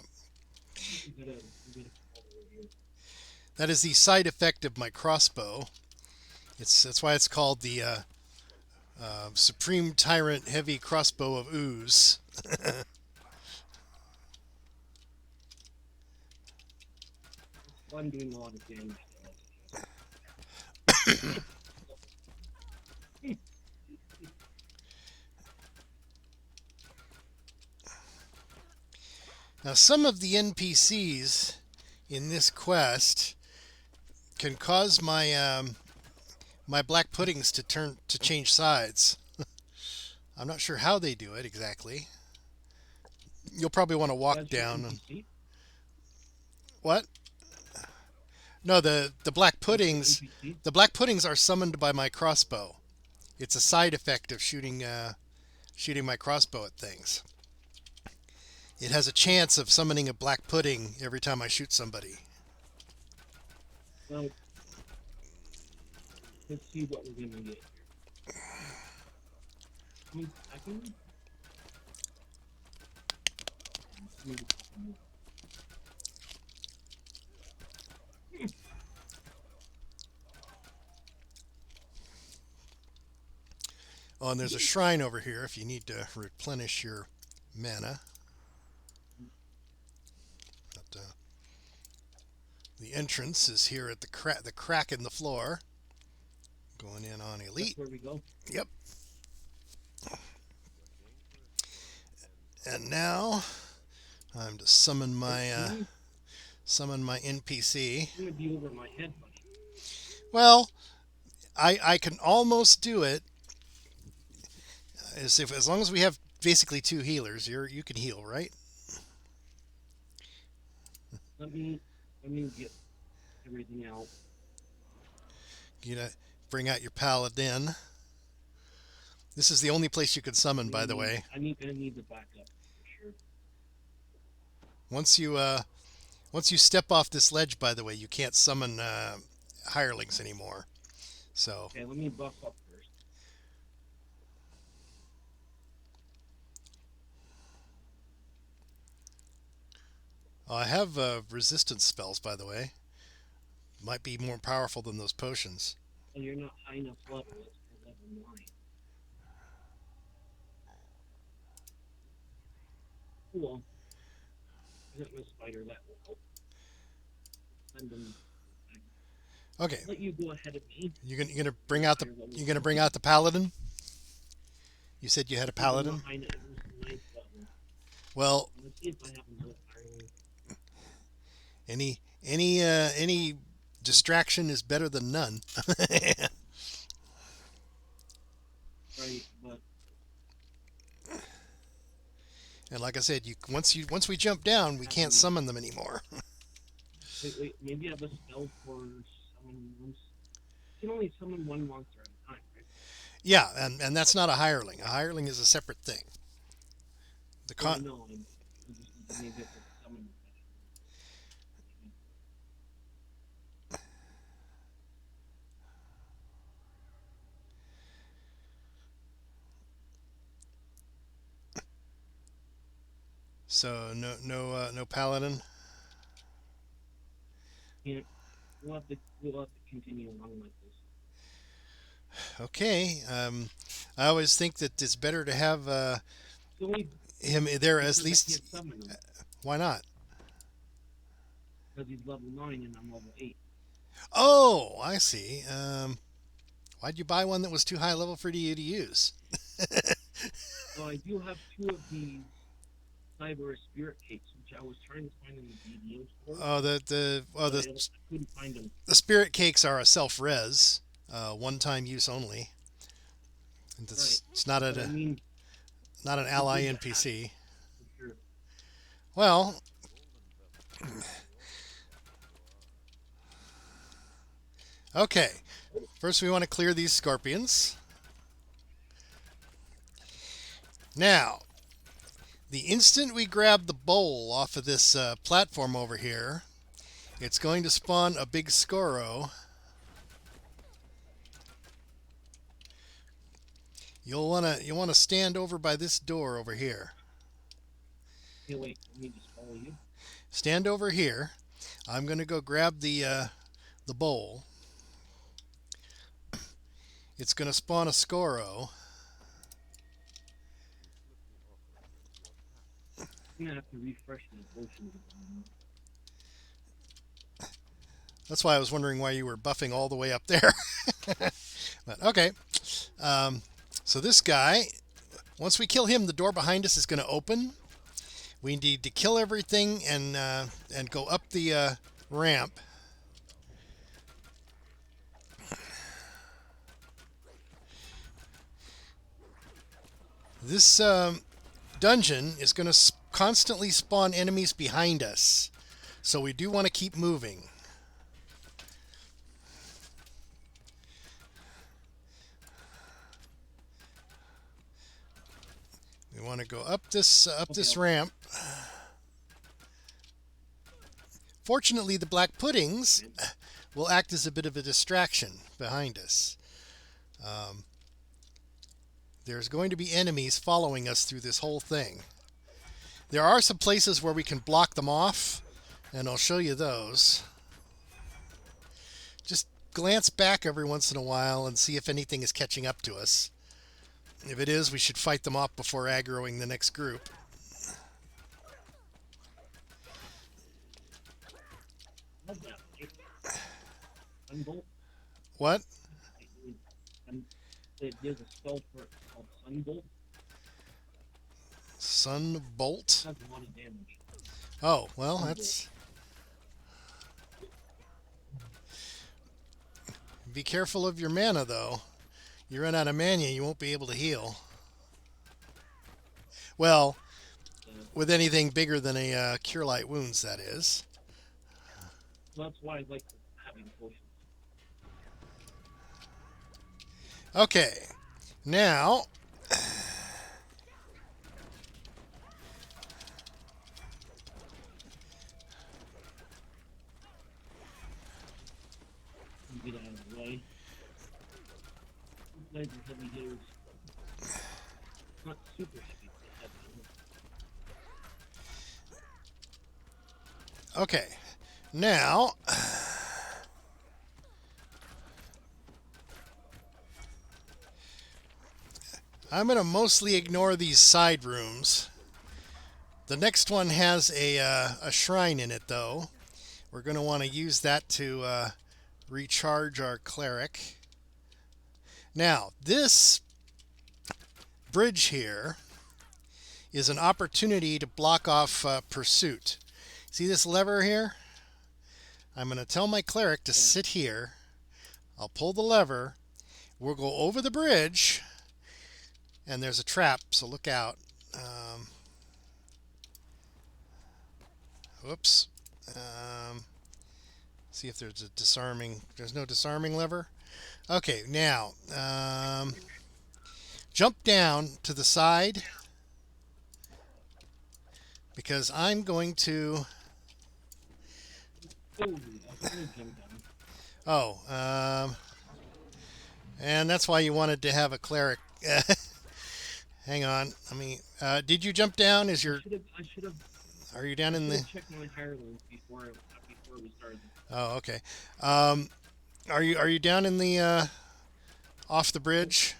S1: gotta come over here.
S2: That is the side effect of my crossbow. That's why it's called the Supreme Tyrant Heavy Crossbow of Ooze.
S1: It's fun doing a lot of damage.
S2: Now, some of the NPCs in this quest can cause my my black puddings to change sides. I'm not sure how they do it exactly. You'll probably want to walk
S1: That's your
S2: down.
S1: NPC?
S2: What? No, the black puddings.
S1: NPC?
S2: The black puddings are summoned by my crossbow. It's a side effect of shooting my crossbow at things. It has a chance of summoning a black pudding every time I shoot somebody.
S1: Well, let's see what we're gonna get here. 1 second.
S2: Oh, and there's a shrine over here if you need to replenish your mana. But, The entrance is here at the crack in the floor. Going in on elite.
S1: That's where we go.
S2: Yep. And now I'm to summon my NPC.
S1: I'm gonna be over my head, buddy.
S2: Well, I can almost do it. As long as we have basically 2 healers, you can heal, right?
S1: Let me get everything out.
S2: You know, bring out your paladin. This is the only place you could summon, by the way.
S1: I need the backup for sure.
S2: Once you step off this ledge, by the way, you can't summon hirelings anymore. So.
S1: Okay, let me buff up first.
S2: I have resistance spells, by the way. Might be more powerful than those potions.
S1: Well, you're not high enough level. It's for level 9. Cool. I got my spider that will help. Send them.
S2: Okay.
S1: Let you go ahead of me.
S2: You're gonna bring out the paladin. You said you had a paladin. Well,
S1: let's see if I have
S2: any distraction is better than none.
S1: Right, but
S2: and like I said, once we jump down, we can't summon them anymore.
S1: wait, maybe I have a spell for summon once. You can only summon one monster at a time, right?
S2: Yeah, and that's not a hireling. A hireling is a separate thing.
S1: No, maybe it's a summon.
S2: So no paladin.
S1: Yeah, we'll have to continue along like this.
S2: Okay. I always think that it's better to have him there as least. Why not?
S1: Because he's level 9 and I'm level 8.
S2: Oh, I see. Why'd you buy one that was too high level for you to use?
S1: Well, I do have 2 of the cyber spirit cakes, which I was trying to find in the DDO store.
S2: Oh,
S1: I couldn't find them.
S2: The spirit cakes are a self-res, one-time use only. It's not not an ally NPC.
S1: Sure.
S2: Well, okay. First, we want to clear these scorpions. Now, the instant we grab the bowl off of this platform over here, it's going to spawn a big Scoro. You'll wanna stand over by this door over here.
S1: Hey, wait, let me just follow you.
S2: Stand over here. I'm gonna go grab the bowl. It's gonna spawn a Scoro.
S1: I'm gonna have to refresh my potions.
S2: That's why I was wondering why you were buffing all the way up there. But okay. So this guy, once we kill him, the door behind us is going to open. We need to kill everything and go up the ramp. This dungeon is going to constantly spawn enemies behind us, so we do want to keep moving. We want to go up this ramp. Fortunately, the black puddings will act as a bit of a distraction behind us. There's going to be enemies following us through this whole thing. There are some places where we can block them off, and I'll show you those. Just glance back every once in a while and see if anything is catching up to us. If it is, we should fight them off before aggroing the next group.
S1: Sunbolt.
S2: What?
S1: And there's a spell for it called Sunbolt.
S2: Sunbolt?
S1: It has a lot of damage.
S2: Oh, well,
S1: Sunbolt.
S2: that's... Be careful of your mana, though. You run out of mana, you won't be able to heal. Well, with anything bigger than a Cure Light Wounds, that is.
S1: So that's why I like having potions.
S2: Okay, now...
S1: Get out of the way. These guys are heavy hitters. Not super heavy, but heavy.
S2: Okay, now... I'm going to mostly ignore these side rooms. The next one has a shrine in it, though. We're going to want to use that to recharge our cleric. Now, this bridge here is an opportunity to block off pursuit. See this lever here? I'm going to tell my cleric to sit here. I'll pull the lever. We'll go over the bridge. And there's a trap, so look out. Whoops. See if there's a disarming... There's no disarming lever? Okay, now... jump down to the side. Because I'm going to... Oh, and that's why you wanted to have a cleric. Hang on. Did you jump down? Is your...
S1: I should have.
S2: Are you down in the...
S1: Check my hirelings before we started.
S2: Oh, okay. Are you down in the off the bridge?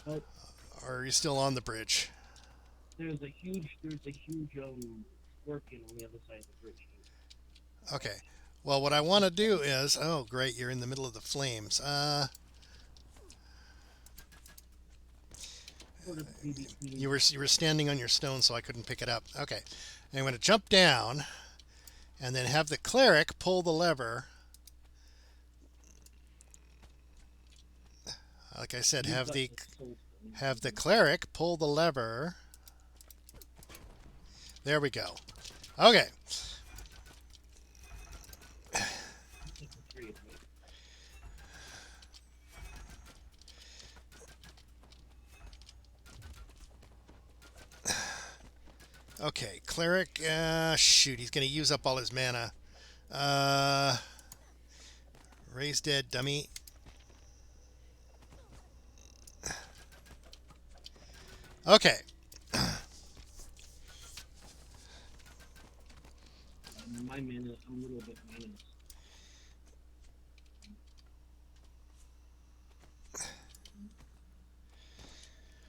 S1: Oh.
S2: Or are you still on the bridge?
S1: There's a huge scorpion on the other side of the bridge.
S2: Okay. Well, what I want to do is... Oh, great. You're in the middle of the flames. You were standing on your stone, so I couldn't pick it up. Okay. And I'm going to jump down and then have the cleric pull the lever. Like I said, have the cleric pull the lever. There we go. Okay. Okay, cleric, shoot, he's going to use up all his mana. Raise dead, dummy. Okay.
S1: My mana, I'm a little bit minus.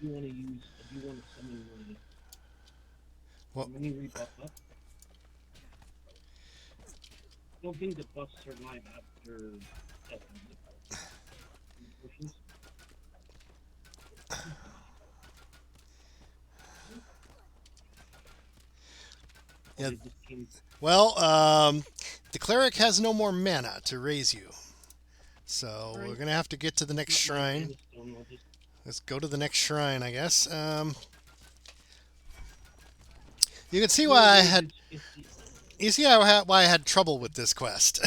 S1: Do you want to summon my...
S2: What?
S1: Mini rebuff up? I don't think the buffs survive after death. Potions?
S2: Yeah. Well, the cleric has no more mana to raise you. So we're going to have to get to the next shrine. Let's go to the next shrine, I guess. You can see why I had... You see why I had trouble with this quest.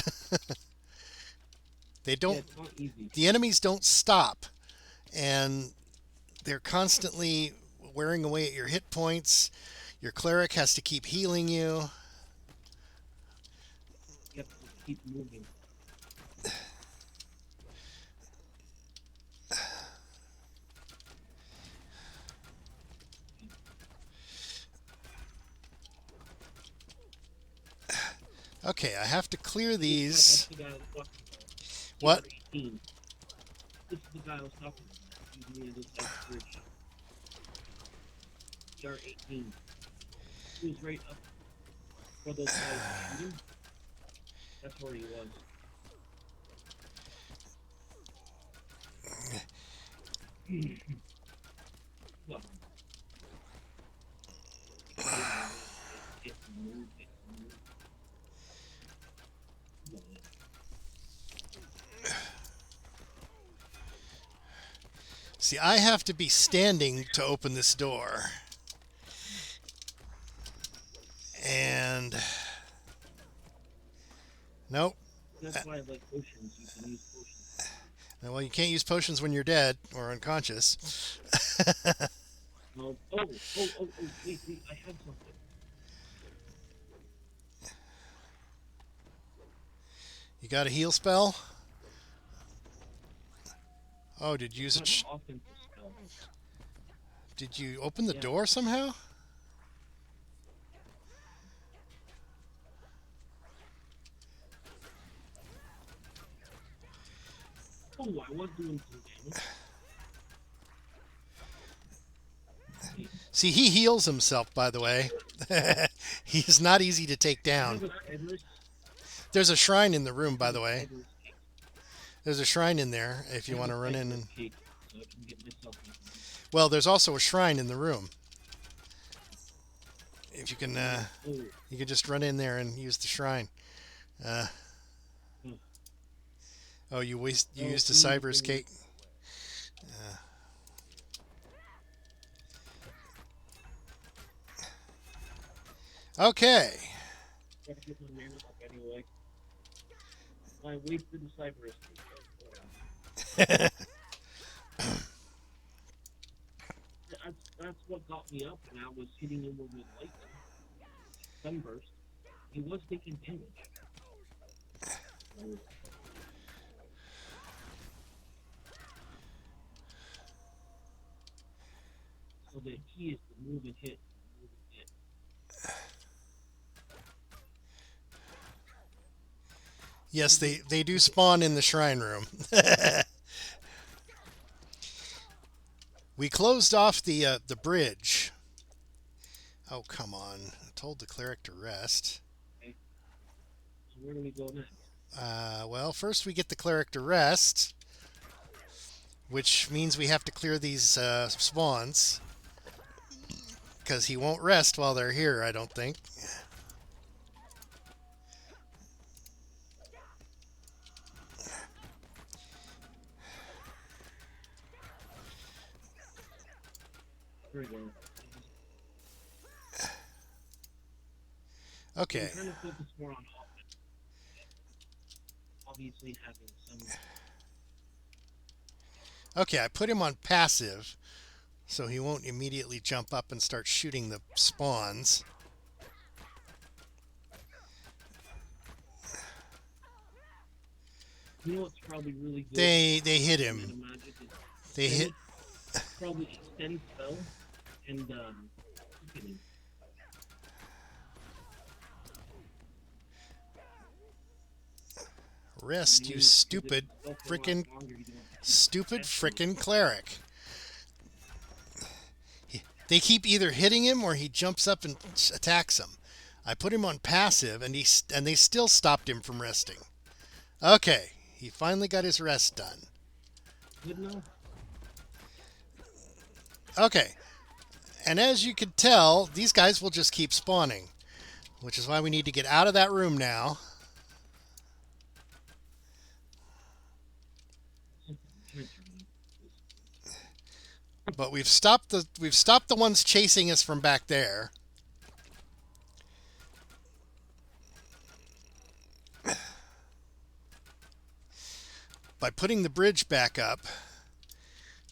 S2: They don't...
S1: Yeah, it's not easy.
S2: The enemies don't stop. And they're constantly wearing away at your hit points. Your cleric has to keep healing you.
S1: You have to keep moving.
S2: Okay, I have to clear these. What?
S1: This is the guy I was talking about. He's near this guy's bridge. DR18. He was right up where those guys were shooting. That's where he was. Well, it didn't rest. It moved. It moved. Well,
S2: See, I have to be standing to open this door. And... Nope.
S1: that's why I like potions. You can use potions.
S2: Well, you can't use potions when you're dead or unconscious.
S1: Wait, I have something.
S2: You got a heal spell? Oh, did you use it?
S1: Not an offensive spell.
S2: Did you open the
S1: Yeah.
S2: door somehow?
S1: Oh, I was doing some damage.
S2: See, he heals himself, by the way. He's not easy to take
S1: I have
S2: down.
S1: a Tiger's-
S2: There's a shrine in the room, by the way.
S1: Tiger's cape.
S2: There's a shrine in there if you
S1: I
S2: want to
S1: have a
S2: run in
S1: Tiger's
S2: and...
S1: cape, so I can get myself in.
S2: Well, there's also a shrine in the room. If you can, you can just run in there and use the shrine. Oh, you used a cyber's cape. Okay.
S1: Gotta get my mana up anyway. I wasted the cyber escape. That's what got me up, and I was hitting him with lightning. Sunburst. He was taking damage. So the key is to move and hit. Move and hit.
S2: Yes, they do spawn in the shrine room. We closed off the bridge. Oh, come on. I told the cleric to rest.
S1: Okay. So where do we go next?
S2: Well, first we get the cleric to rest, which means we have to clear these spawns, because he won't rest while they're here, I don't think.
S1: There we go.
S2: Okay.
S1: I'm trying to focus more on offense. Obviously having some...
S2: Okay, I put him on passive, so he won't immediately jump up and start shooting the spawns.
S1: You know what's probably really good?
S2: They hit him.
S1: Meta magic is
S2: They hit...
S1: probably extend spell and hit him.
S2: Rest, you stupid frickin' cleric. They keep either hitting him or he jumps up and attacks them. I put him on passive and they still stopped him from resting. Okay, he finally got his rest done.
S1: Good enough.
S2: Okay, and as you can tell, these guys will just keep spawning, which is why we need to get out of that room now. But we've stopped the ones chasing us from back there. By putting the bridge back up,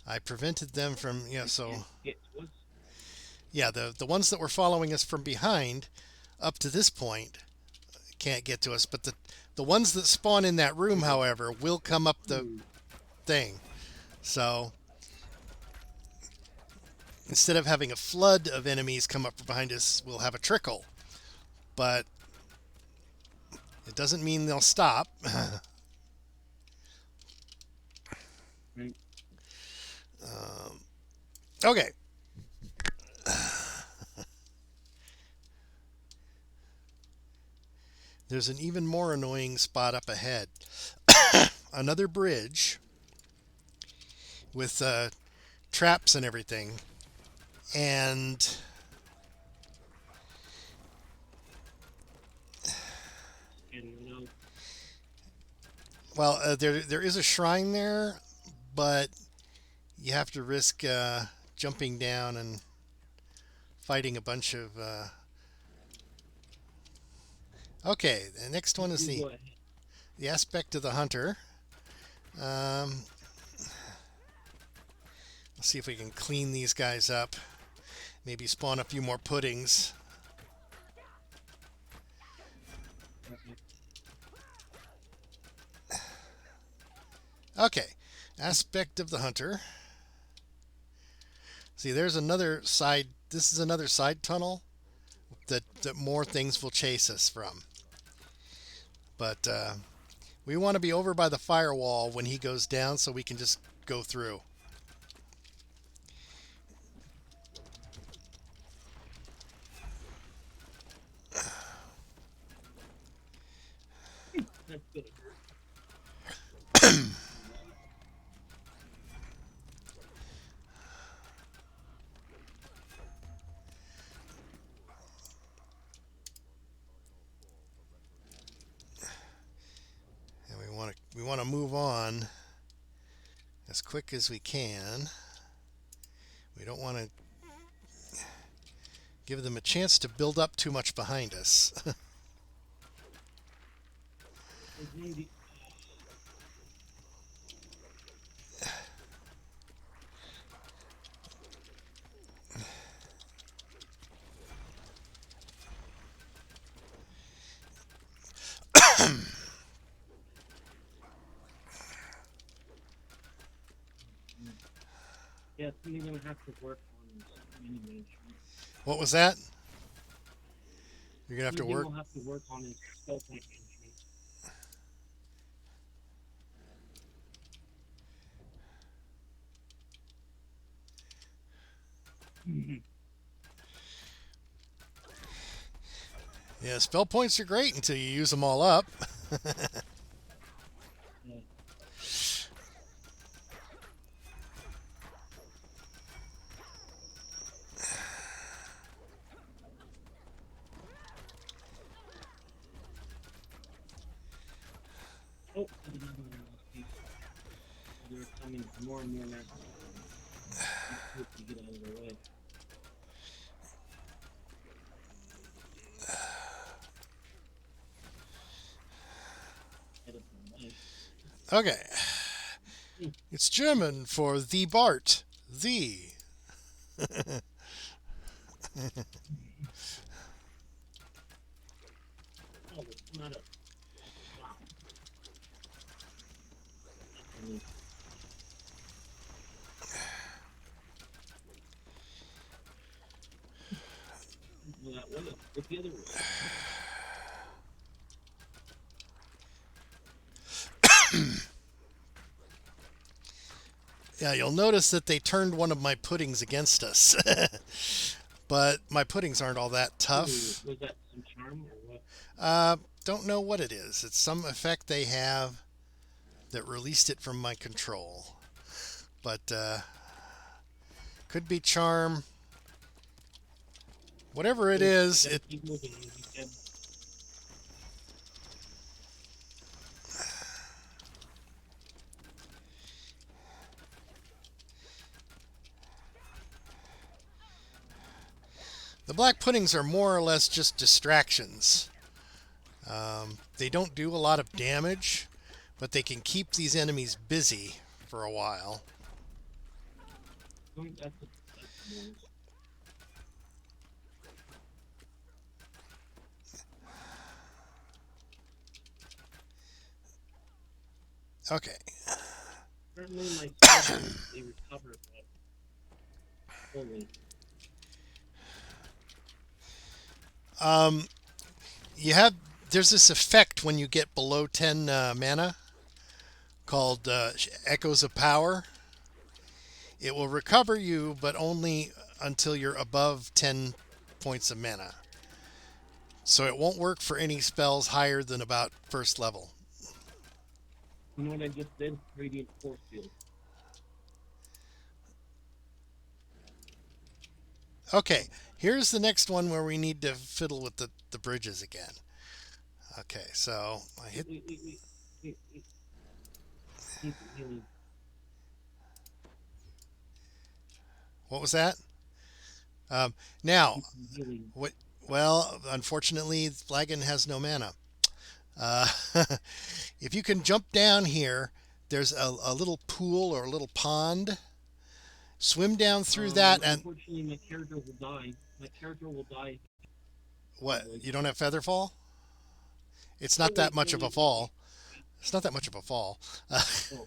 S2: I prevented them from, the ones that were following us from behind up to this point can't get to us, but the ones that spawn in that room, however, will come up the thing. So instead of having a flood of enemies come up behind us, we'll have a trickle. But it doesn't mean they'll stop. Okay. There's an even more annoying spot up ahead. Another bridge with traps and everything. And well, there is a shrine there, but you have to risk jumping down and fighting a bunch of. Okay, the next one is the aspect of the hunter. Let's see if we can clean these guys up. Maybe spawn a few more puddings. Okay, aspect of the hunter. See, there's another side. This is another side tunnel that more things will chase us from. But we want to be over by the firewall when he goes down so we can just go through.
S1: That's good.
S2: And we want to move on as quick as we can. We don't want to give them a chance to build up too much behind us.
S1: Yeah, so you're gonna have to work on mini management.
S2: What was that? You're gonna have to work.
S1: We'll have to work on his spell point management.
S2: Yeah, spell points are great until you use them all up.
S1: Yeah. Oh, they're coming more and more now. To get out of the way.
S2: Okay. It's German for the Bart. The.
S1: Oh, it's not a. Wow. What's the other one?
S2: Yeah, you'll notice that they turned one of my puddings against us. But my puddings aren't all that tough.
S1: Ooh, was that some charm or what?
S2: Don't know what it is. It's some effect they have that released it from my control. But could be charm. Whatever it is, it.
S1: Keep moving, you said.
S2: The black puddings are more or less just distractions. They don't do a lot of damage, but they can keep these enemies busy for a while.
S1: That's
S2: Okay.
S1: certainly my soldiers, they recover that fully.
S2: There's this effect when you get below 10 mana called Echoes of Power. It will recover you, but only until you're above 10 points of mana. So it won't work for any spells higher than about first level.
S1: You know what I just did? Radiant Force Field.
S2: Okay, here's the next one where we need to fiddle with the bridges again. Okay, so I hit.
S1: Wait. Need some healing.
S2: What was that? Now,
S1: Need some healing.
S2: what? Well, unfortunately, Flagon has no mana. Uh, if you can jump down here, there's a little pool or a little pond. Swim down through that, and
S1: Unfortunately, my character will die. My character will die.
S2: what?
S1: Probably.
S2: You don't have Featherfall? It's
S1: Oh
S2: not that much of a fall.
S1: wait.
S2: It's not that much of a fall.
S1: Oh,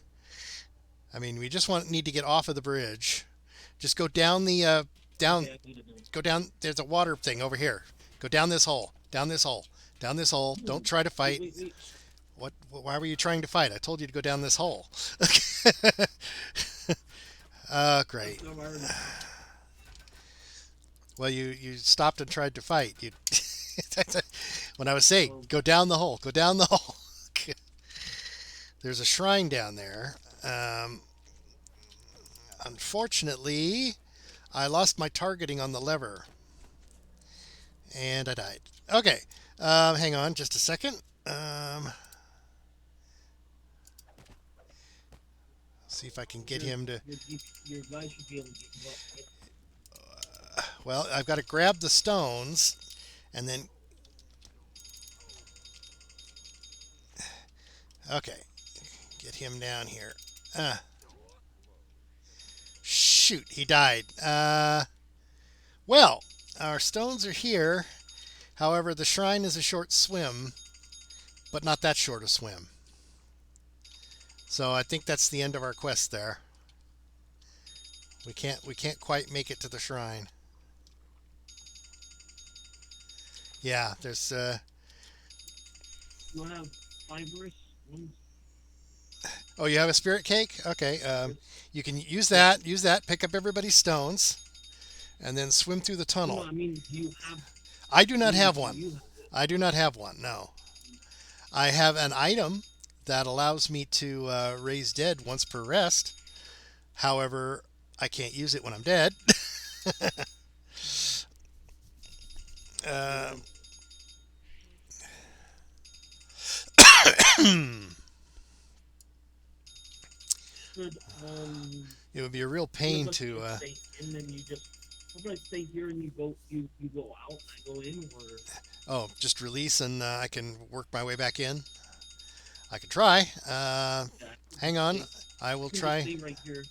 S2: I mean, we just need to get off of the bridge. Just go down the down.
S1: okay, I got it now.
S2: Go down. There's a water thing over here. Go down this hole. Down this hole. Down this hole. Don't try to fight.
S1: Wait.
S2: What? Why were you trying to fight? I told you to go down this hole. Great.
S1: No, I already-
S2: Well, you stopped and tried to fight. You. When I was saying, go down the hole. Go down the hole. There's a shrine down there. Unfortunately, I lost my targeting on the lever. And I died. Okay. Hang on just a second. See if I can get him to...
S1: Your guy should be able to get you up.
S2: Well, I've got to grab the stones and then... Okay. Get him down here. Shoot, he died. Well, our stones are here. However, the shrine is a short swim, but not that short a swim. So I think that's the end of our quest there. We can't quite make it to the shrine. Yeah, there's
S1: You want to have fibrous ones?
S2: Oh, you have a spirit cake? Okay. You can use that. Use that. Pick up everybody's stones, and then swim through the tunnel.
S1: No, I mean, do you have...
S2: I do not have
S1: You
S2: one.
S1: have it.
S2: I do not have one. No. I have an item that allows me to raise dead once per rest. However, I can't use it when I'm dead. uh,
S1: Should,
S2: it would be a real pain to.
S1: Stay in, then you just... How about I stay here and you go out and I go in, or...
S2: Oh, just release and I can work my way back in. I can try. Hang on. I will try.
S1: Stay right here.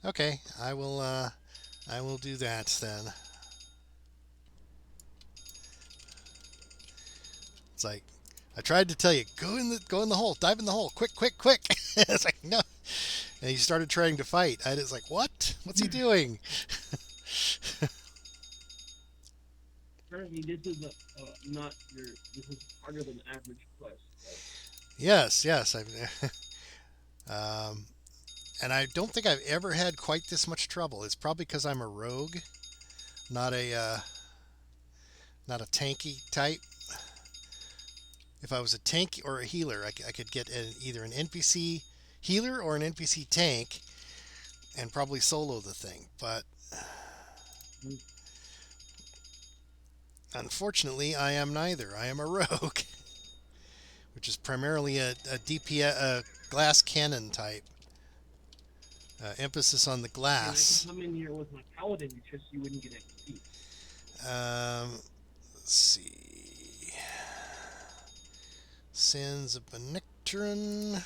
S2: Okay, I will do that then. It's like I tried to tell you, go in the hole, dive in the hole, quick. It's like no. And he started trying to fight. I was like, what? What's he doing?
S1: Apparently, this is not your... This is harder than average quest. Right?
S2: Yes. And I don't think I've ever had quite this much trouble. It's probably because I'm a rogue, not a tanky type. If I was a tank or a healer, I could get either an NPC healer or an NPC tank and probably solo the thing. But unfortunately, I am neither. I am a rogue, which is primarily a DPS, a glass cannon type. Emphasis on the glass.
S1: And I can come in here with my paladin just so you wouldn't get XP.
S2: Let's see. Sands of Benectrin.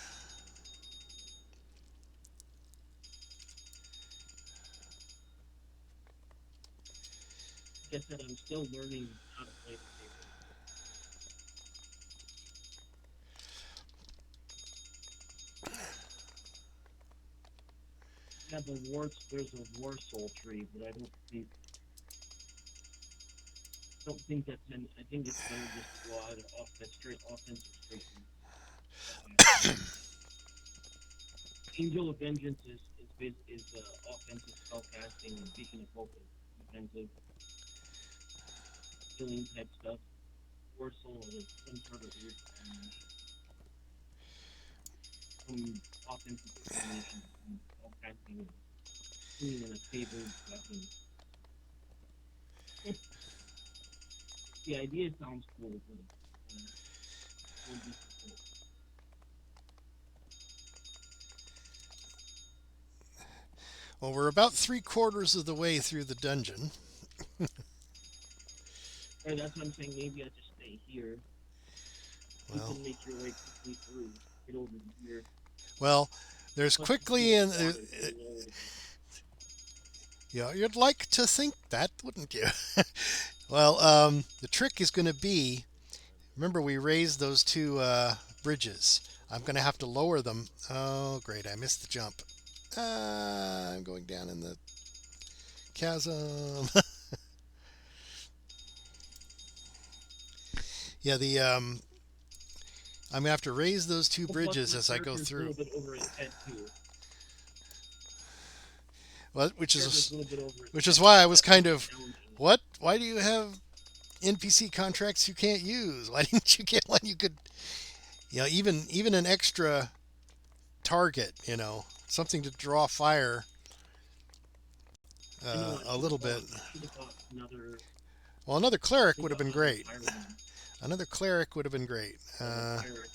S1: Like I said, I'm still learning how to play the game. Yeah, there's a war soul tree, but I don't think that's in. I think it's better just to go out off that straight offensive straight. Angel of Vengeance is offensive spellcasting, and Beacon of Hope is defensive healing type stuff. War soul is some sort of weird combination. Some offensive combination between spellcasting and being in a favored weapon. The idea sounds cool, but won't be cool.
S2: Well, we're about 3/4 of the way through the dungeon.
S1: Right, that's what I'm saying. Maybe I just stay here. You
S2: Well,
S1: can make your way quickly through. Get over here.
S2: well, there's
S1: Plus,
S2: quickly and
S1: water is a little lower.
S2: yeah, you'd like to think that, wouldn't you? Well, the trick is going to be, remember we raised those two bridges. I'm going to have to lower them. Oh, great, I missed the jump. I'm going down in the chasm. Yeah, I'm going to have to raise those two
S1: Well, plus
S2: bridges
S1: my
S2: as I go
S1: character's a
S2: through.
S1: little bit over his head too.
S2: Well,
S1: Character's a little bit over his
S2: which
S1: head.
S2: is why I was
S1: That's
S2: kind of,
S1: challenging.
S2: what? Why do you have NPC contracts you can't use? Why didn't you get one you could, even an extra target, something to draw fire
S1: I know.
S2: a little bit.
S1: I should have got another.
S2: Well, another cleric
S1: Should
S2: would
S1: have
S2: have been
S1: got another
S2: great.
S1: fire one.
S2: Another cleric would have been great.
S1: Another pirate.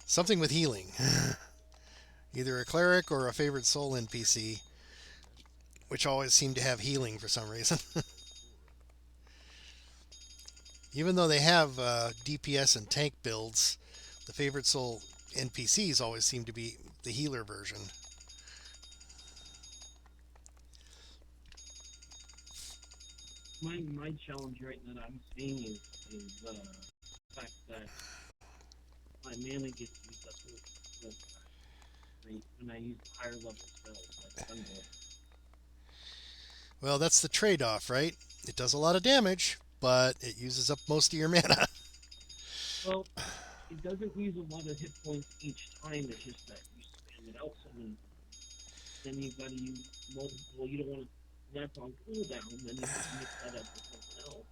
S2: Something with healing. Either a cleric or a favorite soul NPC, which always seem to have healing for some reason. Even though they have DPS and tank builds, the favorite soul NPCs always seem to be the healer version.
S1: My challenge right now that I'm seeing is the fact that my mana gets used up real fast. When I use higher level spells like Sunbolt.
S2: Well, that's the trade-off, right? It does a lot of damage, but it uses up most of your mana.
S1: Well, it doesn't use a lot of hit points each time. It's just that you spam it out so many. Then you've got to use multiple. You don't want to. That's on cooldown. Then you have to mix that up with something else.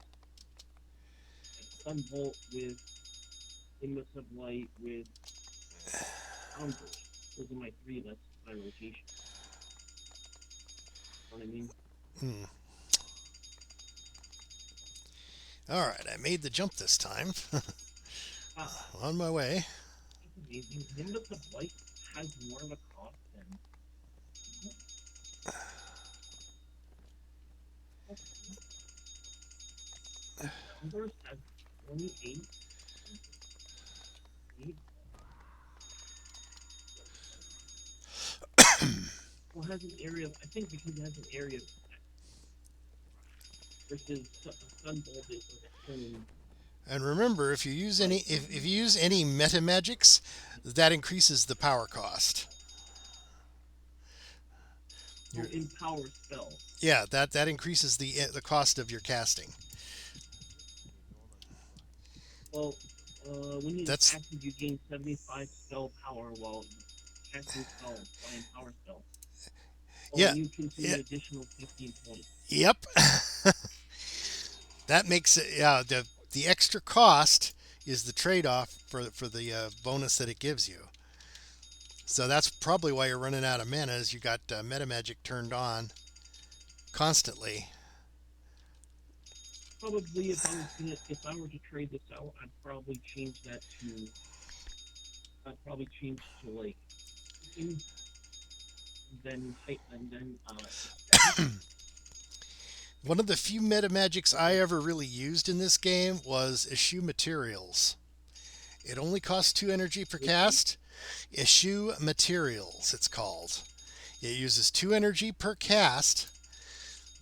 S1: Like Sunbolt with Immus of Light with Soundburst. Those are my three that's my rotation. You know what I mean?
S2: Hmm. All right, I made the jump this time. On my way.
S1: It's amazing. Immus of Light has more of a cost than Soundburst has 28. Well, has an area. I think because it has an area of versus Sunbolt is like a turn.
S2: And remember, if you use any if you use any meta magics, that increases the power cost.
S1: Oh, in power spell.
S2: Yeah, that increases the cost of your casting.
S1: Well, when you
S2: That's
S1: active, you gain 75 spell power while casting spells flying power spell. Oh,
S2: yeah.
S1: you consume
S2: Yeah.
S1: an additional 15 points.
S2: Yep. That makes it, yeah, the extra cost is the trade-off for the bonus that it gives you. So that's probably why you're running out of mana, is you got meta magic turned on constantly.
S1: Probably, if I were to trade this out, I'd probably change that to. I'd probably change to like, then height and then
S2: One of the few meta magics I ever really used in this game was Eschew Materials. It only costs 2 energy per cast. Eschew Materials, it's called. It uses 2 energy per cast,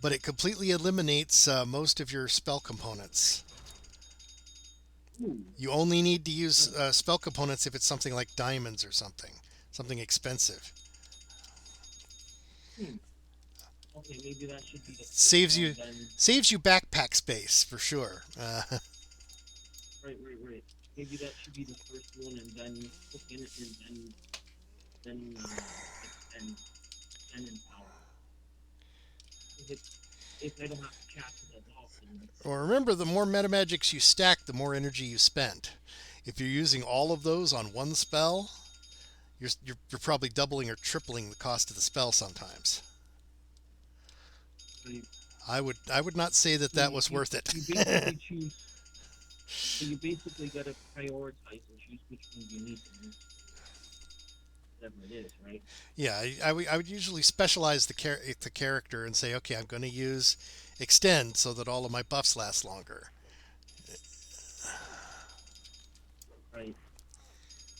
S2: but it completely eliminates most of your spell components.
S1: Ooh.
S2: You only need to use spell components if it's something like diamonds or something expensive.
S1: Okay, maybe that should be the first
S2: Saves
S1: one,
S2: you
S1: then.
S2: saves you backpack space for sure.
S1: Right. Maybe that should be the first one, and then click in it, and then extend in power. If I don't have to cast it as often.
S2: Well, remember, the more meta magics you stack, the more energy you spend. If you're using all of those on one spell, you're probably doubling or tripling the cost of the spell sometimes.
S1: Right.
S2: I would not say that that was worth it.
S1: You basically choose. So you basically got to prioritize and choose which one you need to use, whatever it is, right?
S2: Yeah, I would usually specialize the character and say, okay, I'm going to use extend so that all of my buffs last longer.
S1: Right.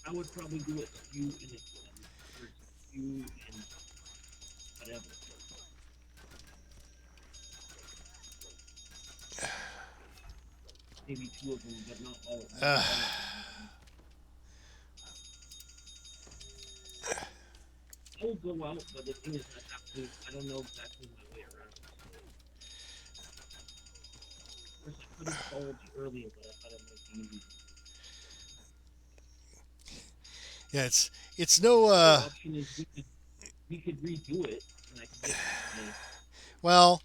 S1: I would probably do it skew and extend versus skew and whatever. Maybe two of them, but not all of them.
S2: Uh,
S1: I will go out, but the thing is, I don't know exactly my way around. Of course, I could have told you earlier, but I thought it might be easy.
S2: yeah, it's no.
S1: The option is we could redo it, and I could get
S2: Well,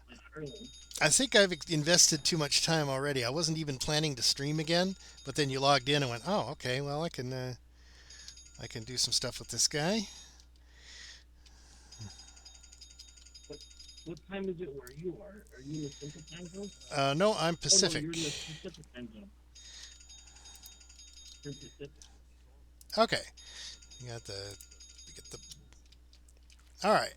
S1: my Ireland.
S2: I think I've invested too much time already. I wasn't even planning to stream again, but then you logged in and went, oh, okay, well, I can do some stuff with this guy.
S1: What time is it where you are? Are you in the Central Time Zone?
S2: No, I'm
S1: Oh,
S2: Pacific.
S1: no, you're in the Pacific Time Zone. You're in Pacific.
S2: Okay, you get the. All right.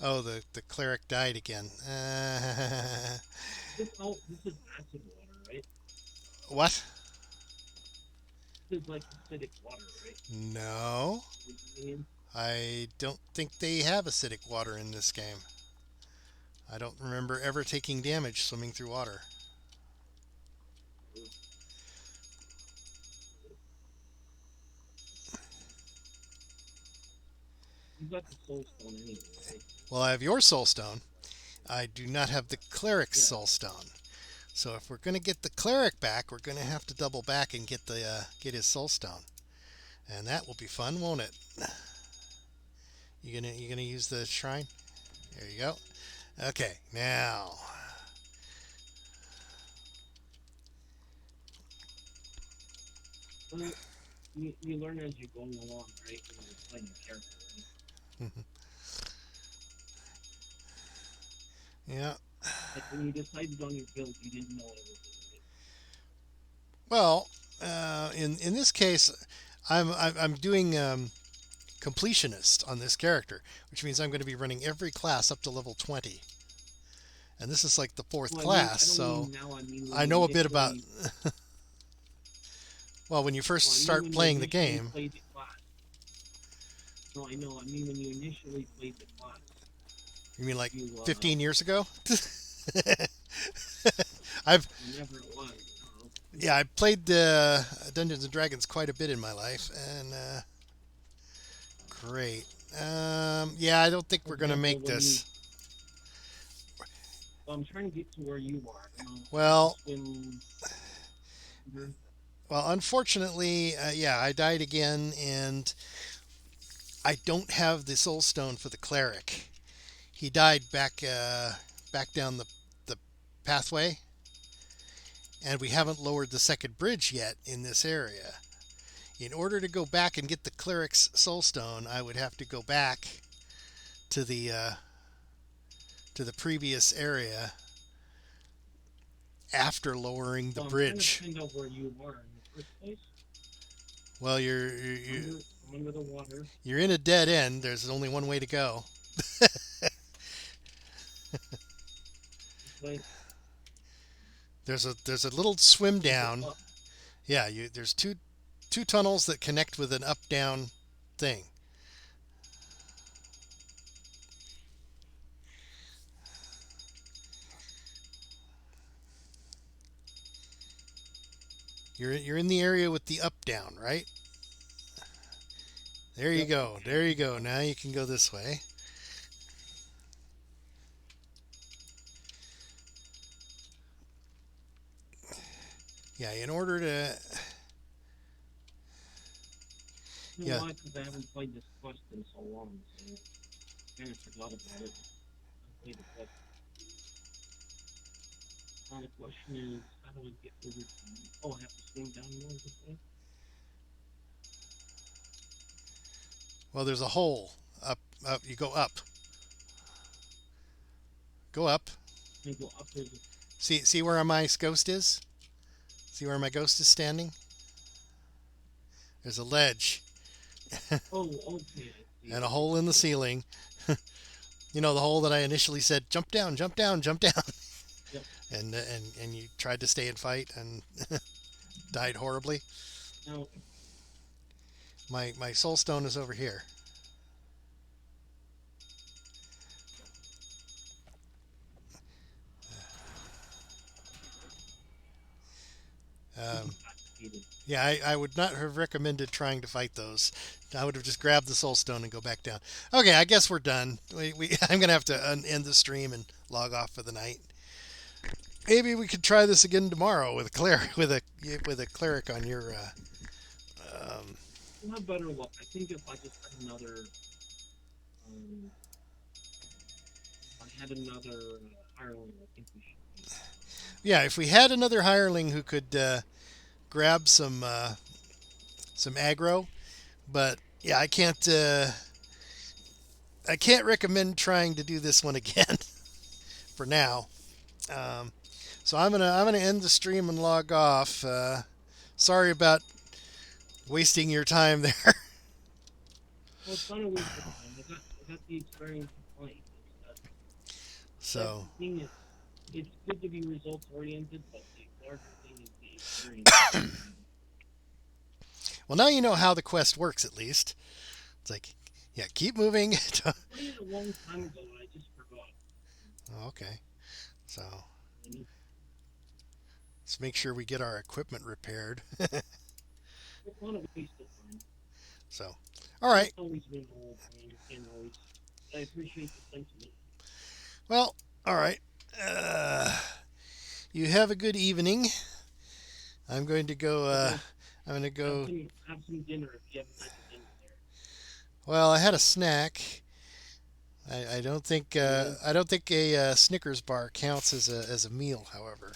S2: Oh, the cleric died again.
S1: This is acid water, right?
S2: What?
S1: This is like acidic water, right?
S2: No, I don't think they have acidic water in this game. I don't remember ever taking damage swimming through water.
S1: You got the soul stone anyway, right?
S2: Well, I have your soul stone. I do not have the cleric's
S1: Yeah.
S2: soul stone. So if we're going to get the cleric back, we're going to have to double back and get get his soul stone, and that will be fun, won't it? You gonna use the shrine? There you go. Okay, now.
S1: Well, you learn as you go along, right? When you're playing your character, right?
S2: Yeah.
S1: Like when you decided on your build, you didn't know everything, right?
S2: Well, in this case, I'm doing completionist on this character, which means I'm going to be running every class up to level 20. And this is like the fourth class, so I know a bit about. Well, when you first start playing the game.
S1: No, I know. I mean, when you initially played the class.
S2: You mean like 15 years ago? I've.
S1: Whenever it was.
S2: Yeah, I played Dungeons and Dragons quite a bit in my life, and great. Yeah, I don't think we're gonna make this.
S1: Well, I'm trying to get to where you are.
S2: Well, unfortunately, yeah, I died again, and I don't have the soul stone for the cleric. He died back down the pathway, and we haven't lowered the second bridge yet in this area. In order to go back and get the cleric's soul stone, I would have to go back to the previous area after lowering the bridge.
S1: I'm trying to find out where you are in the first place.
S2: Well, you're
S1: under the water.
S2: You're in a dead end. There's only one way to go. There's a little swim down. Yeah, there's two tunnels that connect with an up down thing. You're in the area with the up down, right? There you go. There you go. Now you can go this way. Yeah, in order to.
S1: You know why? Because I haven't played this quest in so long, so I kind of forgot about it. I played the quest. Now the question is, how do I get over to? Oh, I have to swing down more this way.
S2: Well, there's a hole up. Up. You go up. Go up.
S1: I go up. There's
S2: See where my ghost is? See where my ghost is standing? There's a ledge
S1: oh, okay. I see.
S2: and a hole in the ceiling. You know, the hole that I initially said, jump down, jump down, jump down.
S1: Yep.
S2: And you tried to stay and fight and died horribly.
S1: Now,
S2: My soul stone is over here.
S1: activated.
S2: Yeah, I would not have recommended trying to fight those. I would have just grabbed the soul stone and go back down. Okay, I guess we're done. I'm gonna have to end the stream and log off for the night. Maybe we could try this again tomorrow with a cleric with a cleric on your.
S1: We'll have better luck. I think if I just had another, hireling, I think we should.
S2: Yeah, if we had another hireling who could grab some aggro, but yeah, I can't recommend trying to do this one again for now. So I'm gonna end the stream and log off. Sorry about wasting your time there.
S1: Well, it's not a waste of time. I got the experience of playing.
S2: So
S1: The thing is, it's good to be results oriented, but the larger thing is the experience.
S2: well, now you know how the quest works. At least it's like, yeah, keep moving.
S1: I played it a long time ago, and I just forgot.
S2: Okay, so let's make sure we get our equipment repaired.
S1: It's not a waste of time.
S2: So, all right.
S1: It's always been old. I understand always. I appreciate the sentiment.
S2: Well, all right. You have a good evening. I'm going to go. I'm going to go.
S1: Have some dinner if you haven't had the dinner there.
S2: Well, I had a snack. I don't think a Snickers bar counts as a meal. However,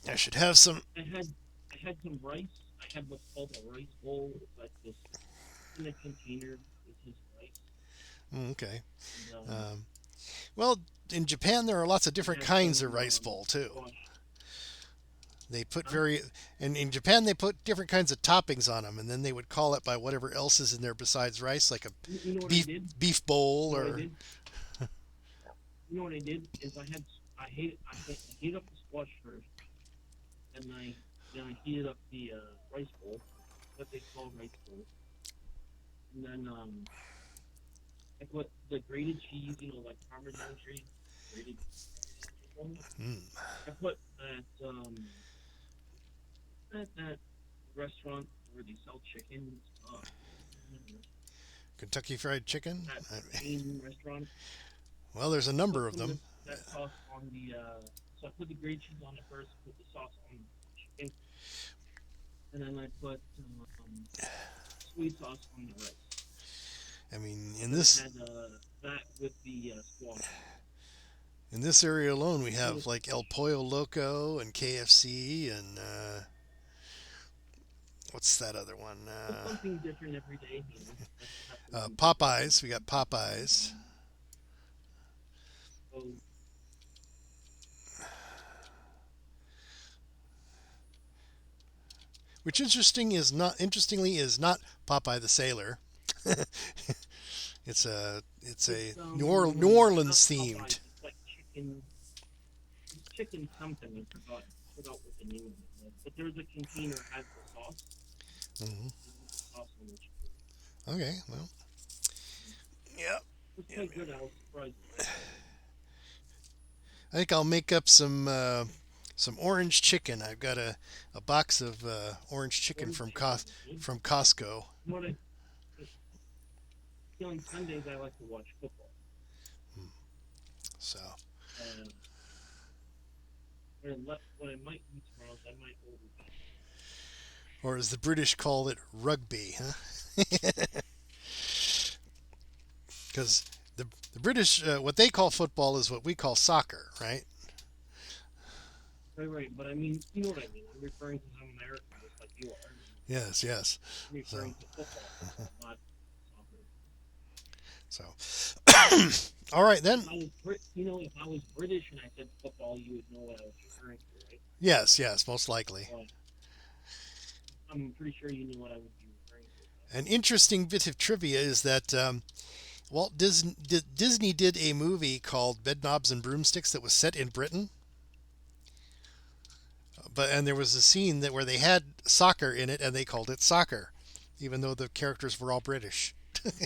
S2: I should have some.
S1: I had some rice. I had what's called a rice bowl. It's like this in a container with his rice.
S2: Okay.
S1: And,
S2: Well, in Japan there are lots of different kinds of rice bowl too.
S1: squash.
S2: They put and in Japan they put different kinds of toppings on them, and then they would call it by whatever else is in there besides rice, like a
S1: You know what
S2: beef
S1: I did?
S2: beef bowl
S1: You know what I
S2: or.
S1: did? You know what I did is I heated up the squash first, and I heated up the rice bowl, what they call rice bowl, and then I put the grated cheese, like Parmesan cheese, grated.
S2: Mm.
S1: I put that restaurant where they sell chicken.
S2: Kentucky Fried Chicken.
S1: That main restaurant.
S2: Well, there's a number of them.
S1: That sauce on the so I put the grated cheese on it first, put the sauce on the chicken, and then I put sweet sauce on the rice.
S2: I mean, in this
S1: I had that with the squash.
S2: in this area alone, we have like El Pollo Loco and KFC and what's that other one?
S1: It's something different every day.
S2: Popeyes. We got Popeyes.
S1: So,
S2: Which interestingly is not Popeye the Sailor. It's a New Orleans themed.
S1: It's like chicken. It's chicken something. I forgot what the name of it was. But there's a container that has the sauce.
S2: Mm-hmm.
S1: The sauce on the chicken.
S2: Okay, well, yeah.
S1: It's quite good. I was surprised.
S2: I think I'll make up some orange chicken. I've got a box of orange chicken from Costco.
S1: What on Sundays I like to watch football.
S2: So.
S1: What I might do tomorrow is I might order that.
S2: Or as the British call it, rugby, huh? Because the British, what they call football is what we call soccer, right?
S1: Right. But I mean, you know what I mean. I'm referring to some Americans just like you are.
S2: Yes, yes. So,
S1: referring to football, not soccer.
S2: so, all right then.
S1: If I was if I was British and I said football, you would know what I was referring to, right?
S2: Yes, yes, most likely.
S1: But I'm pretty sure you knew what I would be referring to.
S2: An interesting bit of trivia is that Disney did a movie called Bedknobs and Broomsticks that was set in Britain, and there was a scene where they had soccer in it, and they called it soccer, even though the characters were all British.
S1: Soccer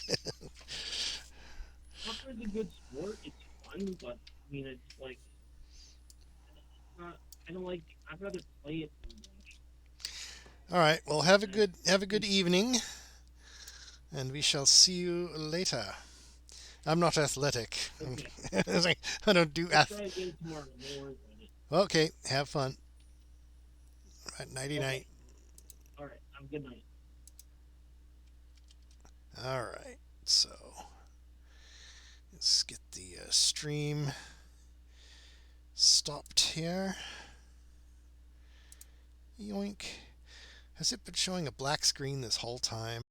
S1: is a good sport. It's fun, but I mean, it's like it's not. I don't like. I'd rather play it than watch
S2: All right. Well, have a
S1: it.
S2: good evening, and we shall see you later. I'm not athletic.
S1: Okay,
S2: I don't do
S1: let's try again tomorrow. No worries on it.
S2: Okay, have fun. Right, nighty night.
S1: Okay, all right. Have a good night.
S2: All right. So let's get the stream stopped here. Yoink. Has it been showing a black screen this whole time?